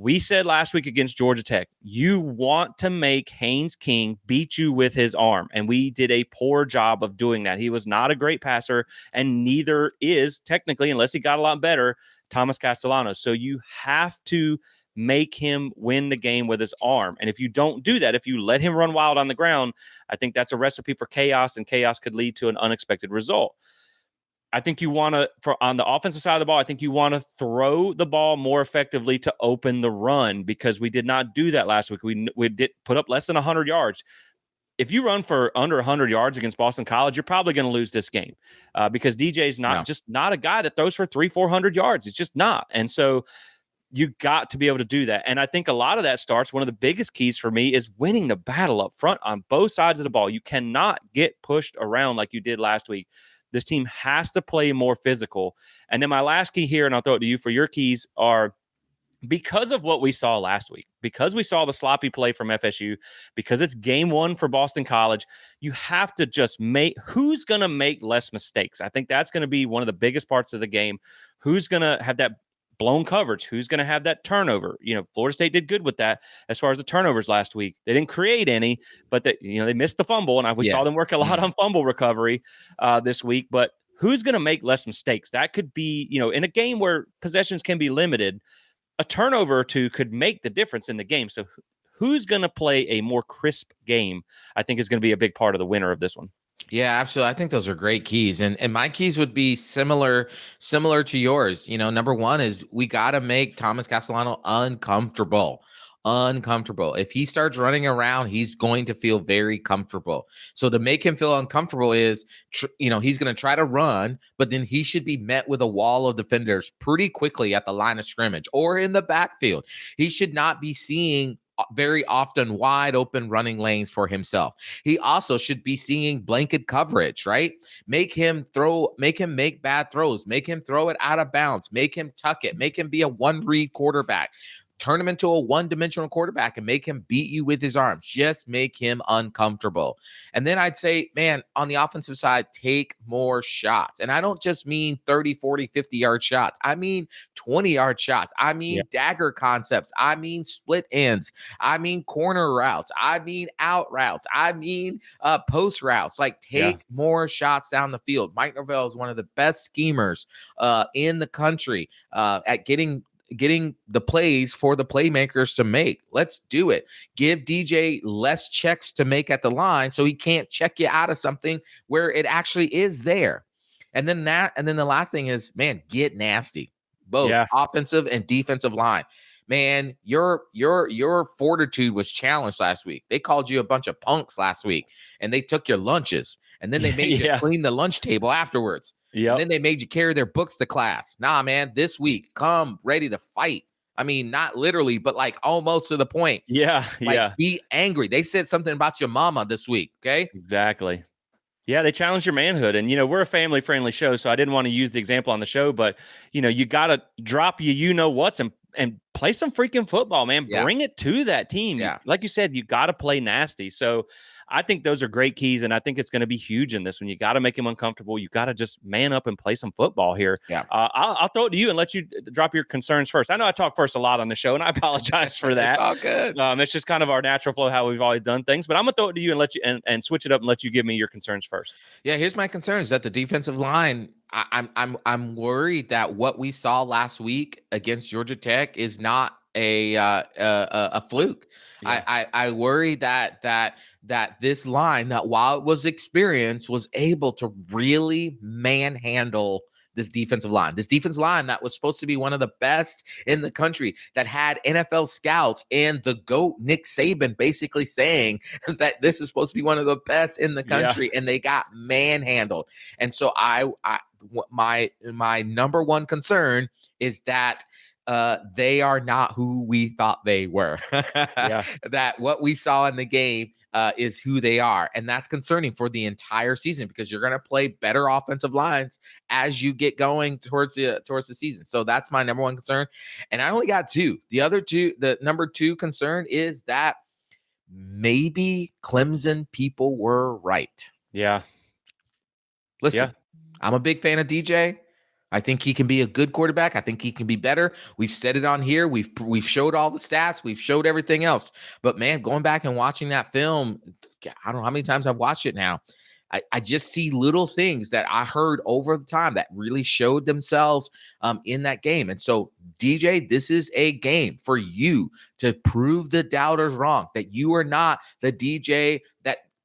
We said last week against Georgia Tech, you want to make Haynes King beat you with his arm. And we did a poor job of doing that. He was not a great passer, and neither is technically, unless he got a lot better, Thomas Castellanos. So you have to make him win the game with his arm. And if you don't do that, if you let him run wild on the ground, I think that's a recipe for chaos, and chaos could lead to an unexpected result. I think you want to, on the offensive side of the ball, I think you want to throw the ball more effectively to open the run, because we did not do that last week. We did put up less than 100 yards. If you run for under 100 yards against Boston College, you're probably going to lose this game because DJ's not a guy that throws for 300-400 yards. It's just not. And so you got to be able to do that. And I think a lot of that starts, one of the biggest keys for me is winning the battle up front on both sides of the ball. You cannot get pushed around like you did last week. This team has to play more physical. And then my last key here, and I'll throw it to you for your keys, are because of what we saw last week, because we saw the sloppy play from FSU, because it's game one for Boston College, you have to just who's going to make less mistakes. I think that's going to be one of the biggest parts of the game. Who's going to have that blown coverage? Who's going to have that turnover? Florida State did good with that as far as the turnovers last week. They didn't create any, but they missed the fumble, and we saw them work a lot on fumble recovery this week. But who's going to make less mistakes? That could be, in a game where possessions can be limited, a turnover or two could make the difference in the game. So who's going to play a more crisp game, I think, is going to be a big part of the winner of this one. Yeah, absolutely. I think those are great keys. And my keys would be similar to yours. Number one is we got to make Thomas Castellano uncomfortable. If he starts running around, he's going to feel very comfortable. So to make him feel uncomfortable is, he's going to try to run, but then he should be met with a wall of defenders pretty quickly at the line of scrimmage or in the backfield. He should not be seeing very often wide open running lanes for himself. He also should be seeing blanket coverage, right? Make him make bad throws, make him throw it out of bounds, make him tuck it, make him be a one read quarterback. Turn him into a one-dimensional quarterback and make him beat you with his arms. Just make him uncomfortable. And then I'd say, man, on the offensive side, take more shots. And I don't just mean 30, 40, 50-yard shots. I mean 20-yard shots. I mean dagger concepts. I mean split ends. I mean corner routes. I mean out routes. I mean post routes. Like, take more shots down the field. Mike Norvell is one of the best schemers in the country at getting the plays for the playmakers to make. Let's do it. Give DJ less checks to make at the line so he can't check you out of something where it actually is there. And then the last thing is, man, get nasty. Both offensive and defensive line. Man, your fortitude was challenged last week. They called you a bunch of punks last week, and they took your lunches, and then they made you clean the lunch table afterwards. And then they made you carry their books to class. Nah, man, this week, come ready to fight. I mean, not literally, but like almost to the point. Be angry. They said something about your mama this week, okay? Exactly. Yeah, they challenged your manhood. And, we're a family-friendly show, so I didn't want to use the example on the show, but, you got to drop what's and play some freaking football, man. Bring it to that team. Like you said, you got to play nasty. So I think those are great keys, and I think it's going to be huge in this one. You got to make him uncomfortable. You got to just man up and play some football here. Yeah. I'll throw it to you and let you drop your concerns first. I know I talk first a lot on the show, and I apologize for that. It's all good. It's just kind of our natural flow, how we've always done things. But I'm gonna throw it to you and let you and switch it up and let you give me your concerns first. Yeah, here's my concerns that the defensive line. I'm worried that what we saw last week against Georgia Tech is not a fluke. Yeah. I worry that this line, that while it was experienced, was able to really manhandle this defensive line. This defensive line that was supposed to be one of the best in the country, that had NFL scouts and the GOAT Nick Saban basically saying that this is supposed to be one of the best in the country, and they got manhandled. And so my number one concern is that they are not who we thought they were. Yeah. That what we saw in the game is who they are. And that's concerning for the entire season, because you're going to play better offensive lines as you get going towards the season. So that's my number one concern. And I only got two. The number two concern is that maybe Clemson people were right. Yeah. Listen, I'm a big fan of DJ. I think he can be a good quarterback. I think he can be better. We've said it on here. We've showed all the stats. We've showed everything else. But man, going back and watching that film, I don't know how many times I've watched it now. I just see little things that I heard over the time that really showed themselves in that game. And so, DJ, this is a game for you to prove the doubters wrong, that you are not the DJ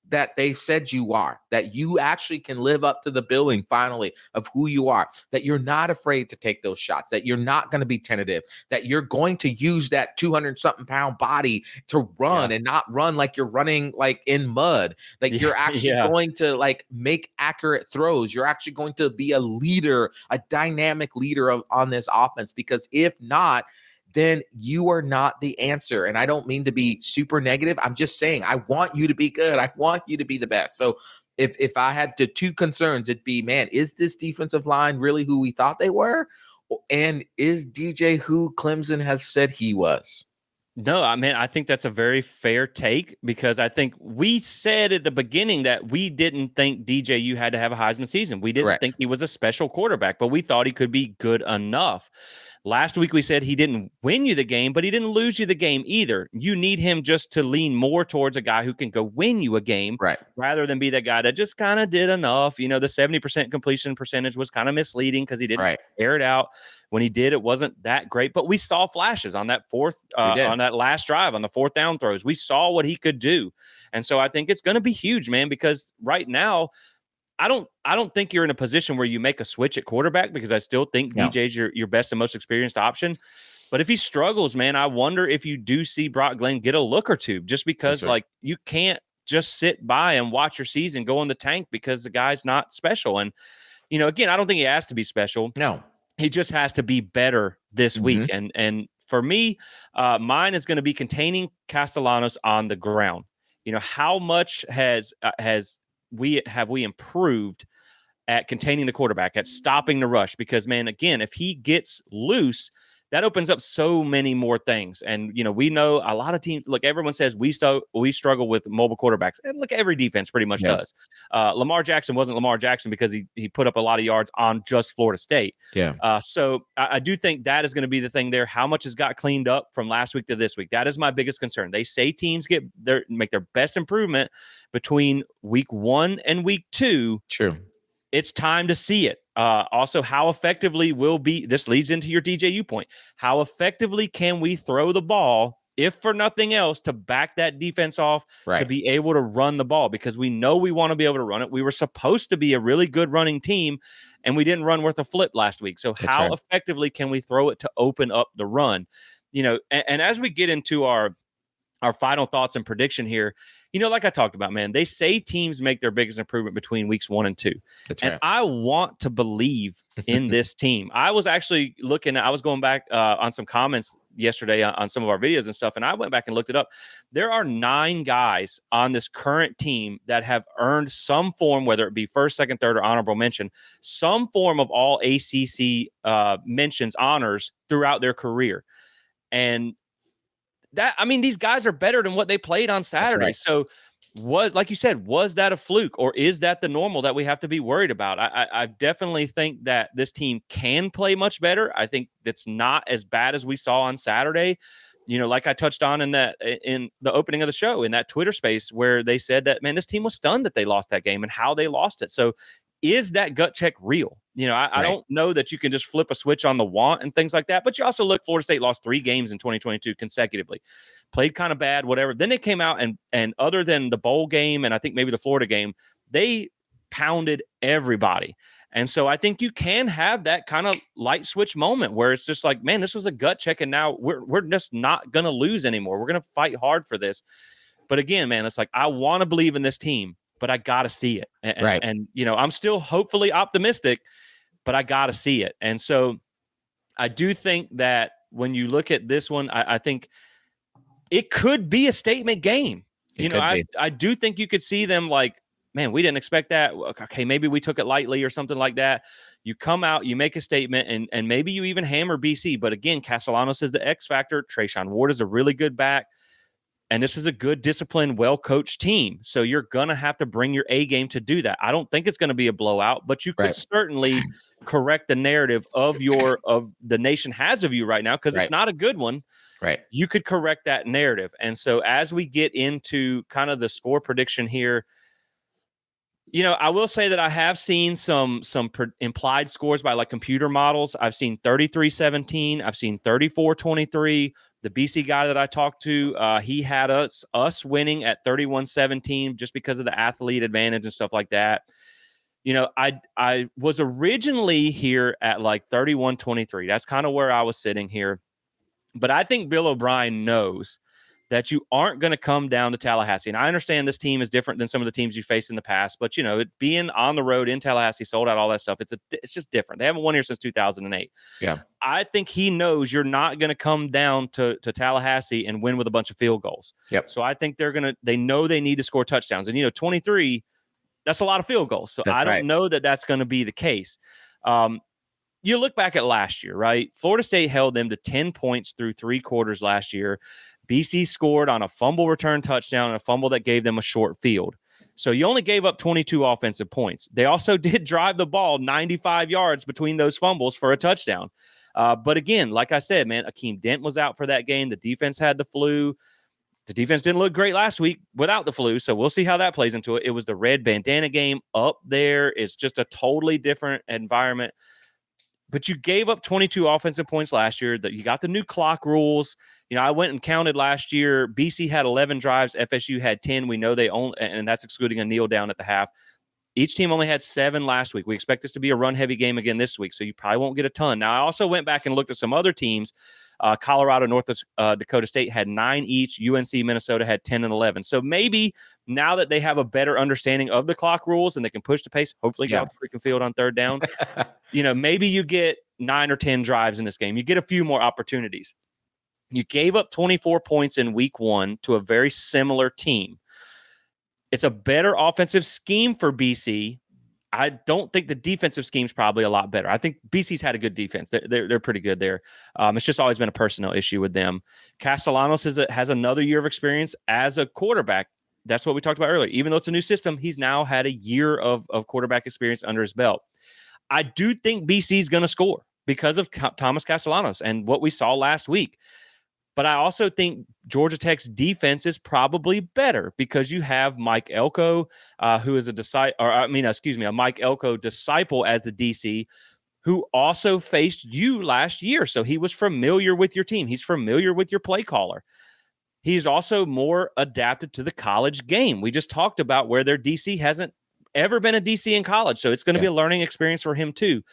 that they said you are, that you actually can live up to the billing finally of who you are, that you're not afraid to take those shots, that you're not going to be tentative, that you're going to use that 200-something pound body to run and not run like you're running like in mud, like you're actually going to like make accurate throws. You're actually going to be a leader, a dynamic leader on this offense, because if not, then you are not the answer. And I don't mean to be super negative. I'm just saying, I want you to be good. I want you to be the best. So if I had two concerns, it'd be, man, is this defensive line really who we thought they were? And is DJ who Clemson has said he was? No, I mean, I think that's a very fair take, because I think we said at the beginning that we didn't think DJU had to have a Heisman season. We didn't think he was a special quarterback, but we thought he could be good enough. Last week, we said he didn't win you the game, but he didn't lose you the game either. You need him just to lean more towards a guy who can go win you a game, rather than be that guy that just kind of did enough. You know, the 70% completion percentage was kind of misleading because he didn't air it out. When he did, it wasn't that great, but we saw flashes on that on that last drive, on the fourth down throws. We saw what he could do. And so I think it's going to be huge, man, because right now, I don't think you're in a position where you make a switch at quarterback, because I still think DJ's your best and most experienced option. But if he struggles, man, I wonder if you do see Brock Glenn get a look or two, just because like you can't just sit by and watch your season go in the tank because the guy's not special. And, you know, again, I don't think he has to be special. No, he just has to be better this week. And for me, mine is going to be containing Castellanos on the ground. You know, how much has we improved at containing the quarterback, at stopping the rush? Because, man, again, if he gets loose, that opens up so many more things. And, you know, we know a lot of teams, look, everyone says we struggle with mobile quarterbacks. And look, every defense pretty much does. Lamar Jackson wasn't Lamar Jackson because he put up a lot of yards on just Florida State. So I do think that is going to be the thing there. How much has got cleaned up from last week to this week? That is my biggest concern. They say teams make their best improvement between week 1 and week 2. True. It's time to see it. Also, how effectively this leads into your DJU point. How effectively can we throw the ball, if for nothing else, to back that defense off, to be able to run the ball? Because we know we want to be able to run it. We were supposed to be a really good running team, and we didn't run worth a flip last week. So how effectively can we throw it to open up the run? You know, and as we get into our final thoughts and prediction here, you know, like I talked about, man, they say teams make their biggest improvement between weeks 1 and 2. I want to believe in this team. I was actually I was going back on some comments yesterday on some of our videos and stuff, and I went back and looked it up. There are 9 guys on this current team that have earned some form, whether it be first, second, third, or honorable mention, some form of all ACC mentions, honors throughout their career. And these guys are better than what they played on Saturday. So like you said, was that a fluke, or is that the normal that we have to be worried about? I definitely think that this team can play much better. I think that's not as bad as we saw on Saturday. Like I touched on in the opening of the show, in that Twitter space, where they said that, man, this team was stunned that they lost that game and how they lost it. So is that gut check real? I don't know that you can just flip a switch on the want and things like that. But you also look, Florida State lost 3 games in 2022 consecutively, played kind of bad, whatever. Then they came out and other than the bowl game and I think maybe the Florida game, they pounded everybody. And so I think you can have that kind of light switch moment where it's just like, man, this was a gut check, and now we're just not going to lose anymore. We're going to fight hard for this. But again, man, it's like, I want to believe in this team, but I got to see it. And I'm still hopefully optimistic, but I got to see it. And so I do think that when you look at this one, I think it could be a statement game. I do think you could see them like, man, we didn't expect that. Okay, maybe we took it lightly or something like that. You come out, you make a statement, and maybe you even hammer BC. But again, Castellanos is the X factor. Trayshawn Ward is a really good back. And this is a good, disciplined, well-coached team. So you're going to have to bring your A game to do that. I don't think it's going to be a blowout, but you could certainly correct the narrative of the nation has of you right now, because it's not a good one. Right. You could correct that narrative. And so as we get into kind of the score prediction here, I will say that I have seen some implied scores by like computer models. I've seen 33-17. I've seen 34-23. The BC guy that I talked to, he had us winning at 31-17 just because of the athlete advantage and stuff like that. I was originally here at like 31-23. That's kind of where I was sitting here. But I think Bill O'Brien knows that you aren't going to come down to Tallahassee. And I understand this team is different than some of the teams you faced in the past, but being on the road in Tallahassee, sold out, all that stuff, it's just different. They haven't won here since 2008. Yeah. I think he knows you're not going to come down to Tallahassee and win with a bunch of field goals. Yep. So I think they know they need to score touchdowns. And 23, that's a lot of field goals. So I don't know that that's going to be the case. You look back at last year, right? Florida State held them to 10 points through 3 quarters last year. BC scored on a fumble return touchdown and a fumble that gave them a short field. So you only gave up 22 offensive points. They also did drive the ball 95 yards between those fumbles for a touchdown. But again, like I said, man, Akeem Dent was out for that game. The defense had the flu. The defense didn't look great last week without the flu, so we'll see how that plays into it. It was the red bandana game up there. It's just a totally different environment. But you gave up 22 offensive points last year. That you got the new clock rules. I went and counted last year. BC had 11 drives. FSU had 10. We know they only, and that's excluding a kneel down at the half. Each team only had 7 last week. We expect this to be a run-heavy game again this week, so you probably won't get a ton. Now, I also went back and looked at some other teams. Colorado, North Dakota State had 9 each. UNC, Minnesota had 10 and 11. So maybe now that they have a better understanding of the clock rules and they can push the pace, hopefully get off the freaking field on third down, maybe you get 9 or 10 drives in this game. You get a few more opportunities. You gave up 24 points in week 1 to a very similar team. It's a better offensive scheme for BC. I don't think the defensive scheme is probably a lot better. I think BC's had a good defense. They're pretty good there. It's just always been a personnel issue with them. Castellanos has another year of experience as a quarterback. That's what we talked about earlier. Even though it's a new system, he's now had a year of quarterback experience under his belt. I do think BC's going to score because of Thomas Castellanos and what we saw last week. But I also think Georgia Tech's defense is probably better because you have Mike Elko, who is a Mike Elko disciple as the DC, who also faced you last year. So he was familiar with your team. He's familiar with your play caller. He's also more adapted to the college game. We just talked about where their DC hasn't ever been a DC in college. So it's going to be a learning experience for him too.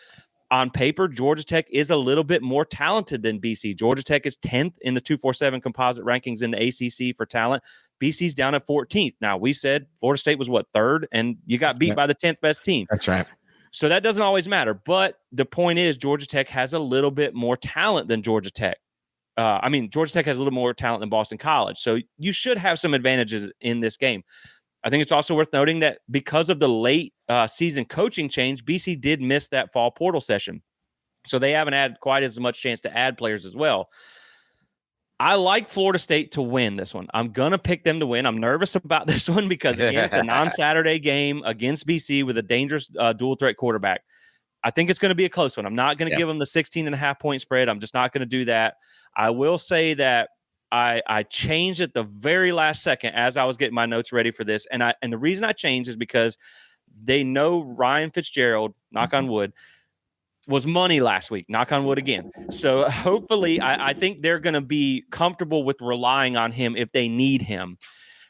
On paper, Georgia Tech is a little bit more talented than BC. Georgia Tech is 10th in the 247 composite rankings in the ACC for talent. BC's down at 14th. Now, we said Florida State was, 3rd? And you got beat by the 10th best team. That's right. So that doesn't always matter. But the point is, Georgia Tech has a little bit more talent than Georgia Tech. Georgia Tech has a little more talent than Boston College. So you should have some advantages in this game. I think it's also worth noting that because of the late season coaching change, BC did miss that fall portal session. So they haven't had quite as much chance to add players as well. I like Florida State to win this one. I'm going to pick them to win. I'm nervous about this one because, again, it's a non-Saturday game against BC with a dangerous dual threat quarterback. I think it's going to be a close one. I'm not going to give them the 16.5-point spread. I'm just not going to do that. I will say that I changed at the very last second as I was getting my notes ready for this. And the reason I changed is because they know Ryan Fitzgerald, knock on wood, was money last week, knock on wood again. So hopefully I think they're going to be comfortable with relying on him if they need him.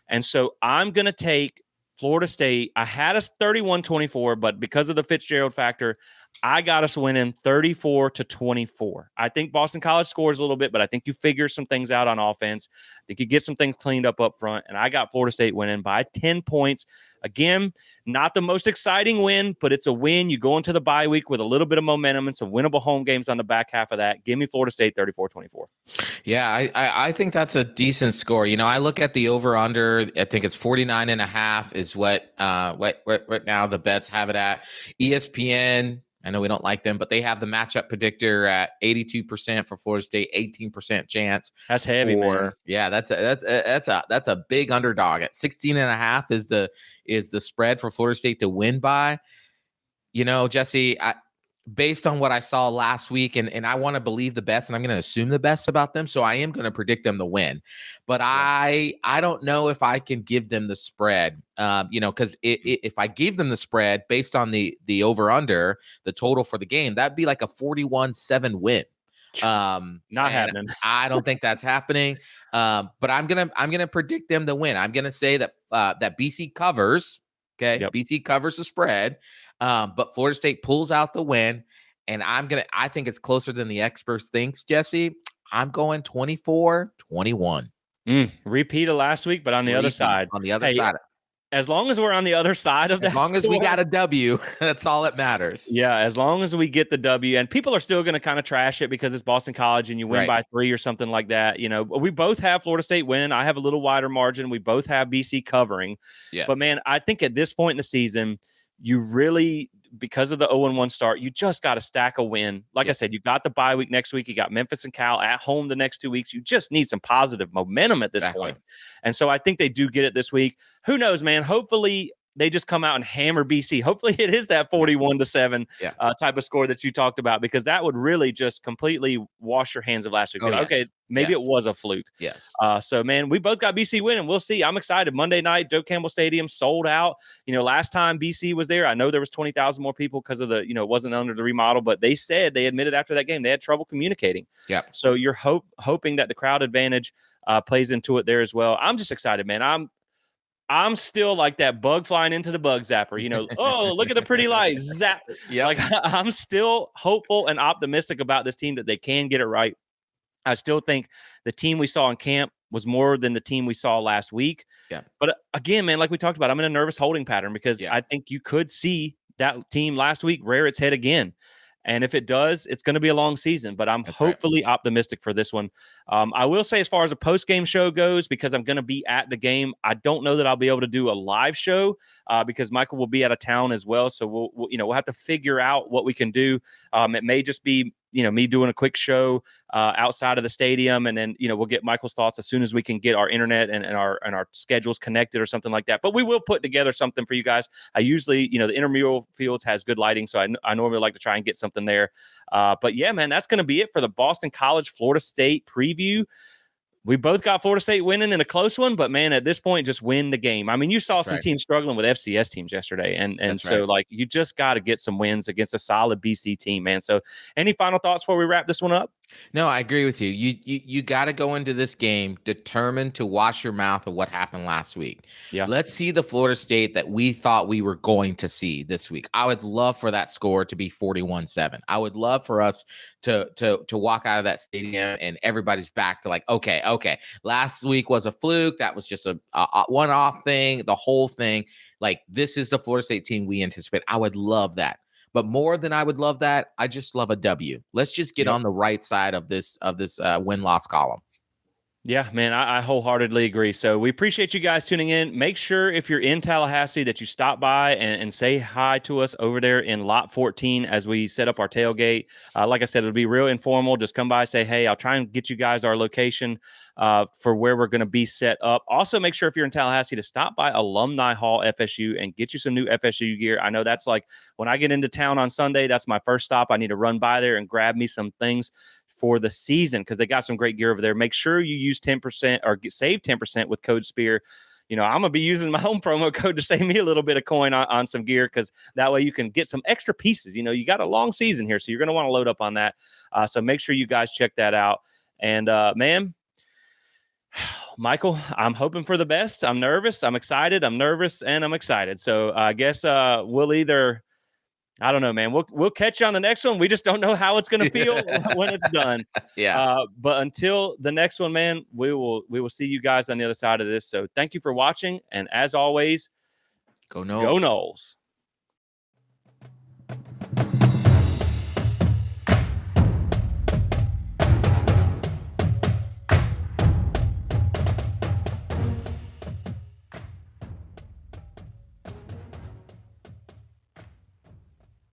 And so I'm going to take Florida State. I had us 31-24, but because of the Fitzgerald factor, I got us winning 34-24. I think Boston College scores a little bit, but I think you figure some things out on offense. I think you get some things cleaned up front, and I got Florida State winning by 10 points. Again, not the most exciting win, but it's a win. You go into the bye week with a little bit of momentum and some winnable home games on the back half of that. Give me Florida State 34-24. Yeah, I think that's a decent score. I look at the over under. I think it's 49.5 is what right now the bets have it at. ESPN, I know we don't like them, but they have the matchup predictor at 82% for Florida State, 18% chance. That's heavy, man. Yeah, that's a big underdog. At 16.5 is the spread for Florida State to win by. Jesse, based on what I saw last week, and I want to believe the best, and I'm going to assume the best about them, so I am going to predict them to win. But I don't know if I can give them the spread, because if I gave them the spread based on the over-under, the total for the game, that'd be like a 41-7 win. Not happening. I don't think that's happening. But I'm gonna predict them to win. I'm gonna say that that BC covers. Okay, yep. BC covers the spread, but Florida State pulls out the win, and I think it's closer than the experts thinks, Jesse. I'm going 24-21. Repeat of last week, but on the other side. On the other side. As long as we're on the other side of that, as long as we got a W, that's all that matters. Yeah, as long as we get the W, and people are still going to kind of trash it because it's Boston College and you win by 3 or something like that. We both have Florida State winning. I have a little wider margin. We both have BC covering. Yes. But man, I think at this point in the season, you really, because of the 0-1 start, you just got to stack a win. Like I said, you got the bye week next week. You got Memphis and Cal at home the next 2 weeks. You just need some positive momentum at this point. And so I think they do get it this week. Who knows, man? Hopefully they just come out and hammer BC. Hopefully it is that 41-7 type of score that you talked about, because that would really just completely wash your hands of last week. Okay, maybe it was a fluke. Yes. So, man, we both got BC winning. We'll see. I'm excited. Monday night, Joe Campbell Stadium sold out. Last time BC was there, I know there was 20,000 more people because of the, it wasn't under the remodel, but they admitted after that game they had trouble communicating. Yeah. So you're hoping that the crowd advantage plays into it there as well. I'm just excited, man. I'm still like that bug flying into the bug zapper, oh, look at the pretty light, zap. Yep. Like I'm still hopeful and optimistic about this team that they can get it right. I still think the team we saw in camp was more than the team we saw last week. Yeah. But again, man, like we talked about, I'm in a nervous holding pattern because I think you could see that team last week rear its head again. And if it does, it's going to be a long season, but I'm hopefully optimistic for this one. I will say, as far as a post-game show goes, because I'm going to be at the game, I don't know that I'll be able to do a live show because Michael will be out of town as well. So we'll have to figure out what we can do. It may just be me doing a quick show outside of the stadium, and then we'll get Michael's thoughts as soon as we can get our internet and our schedules connected or something like that. But we will put together something for you guys. I usually, the intramural fields has good lighting, so I normally like to try and get something there. But yeah, man, that's going to be it for the Boston College Florida State preview. We both got Florida State winning in a close one, but man, at this point, just win the game. I mean, you saw some teams struggling with FCS teams yesterday, and so like you just got to get some wins against a solid BC team, man. So, any final thoughts before we wrap this one up? No, I agree with you. You got to go into this game determined to wash your mouth of what happened last week. Yeah. Let's see the Florida State that we thought we were going to see this week. I would love for that score to be 41-7. I would love for us to walk out of that stadium and everybody's back to like, okay. Last week was a fluke. That was just a one-off thing. The whole thing, like this is the Florida State team we anticipate. I would love that. But more than I would love that, I just love a W. Let's just get on the right side of this win-loss column. Yeah, man, I wholeheartedly agree. So we appreciate you guys tuning in. Make sure if you're in Tallahassee that you stop by and say hi to us over there in Lot 14 as we set up our tailgate. Like I said, it'll be real informal. Just come by, say, hey, I'll try and get you guys our location for where we're going to be set up. Also, make sure if you're in Tallahassee to stop by Alumni Hall FSU and get you some new FSU gear. I know that's like when I get into town on Sunday, that's my first stop. I need to run by there and grab me some things for the season because they got some great gear over there. Make sure you use 10% or save 10% with code SPEAR. I'm going to be using my own promo code to save me a little bit of coin on some gear because that way you can get some extra pieces. You got a long season here, so you're going to want to load up on that. So make sure you guys check that out. And, man, Michael, I'm hoping for the best. I'm nervous. I'm excited. I'm nervous, and I'm excited. So I guess we'll either – I don't know, man. We'll catch you on the next one. We just don't know how it's going to feel when it's done. Yeah. But until the next one, man, we will see you guys on the other side of this. So thank you for watching, and as always, Go go Noles. Noles.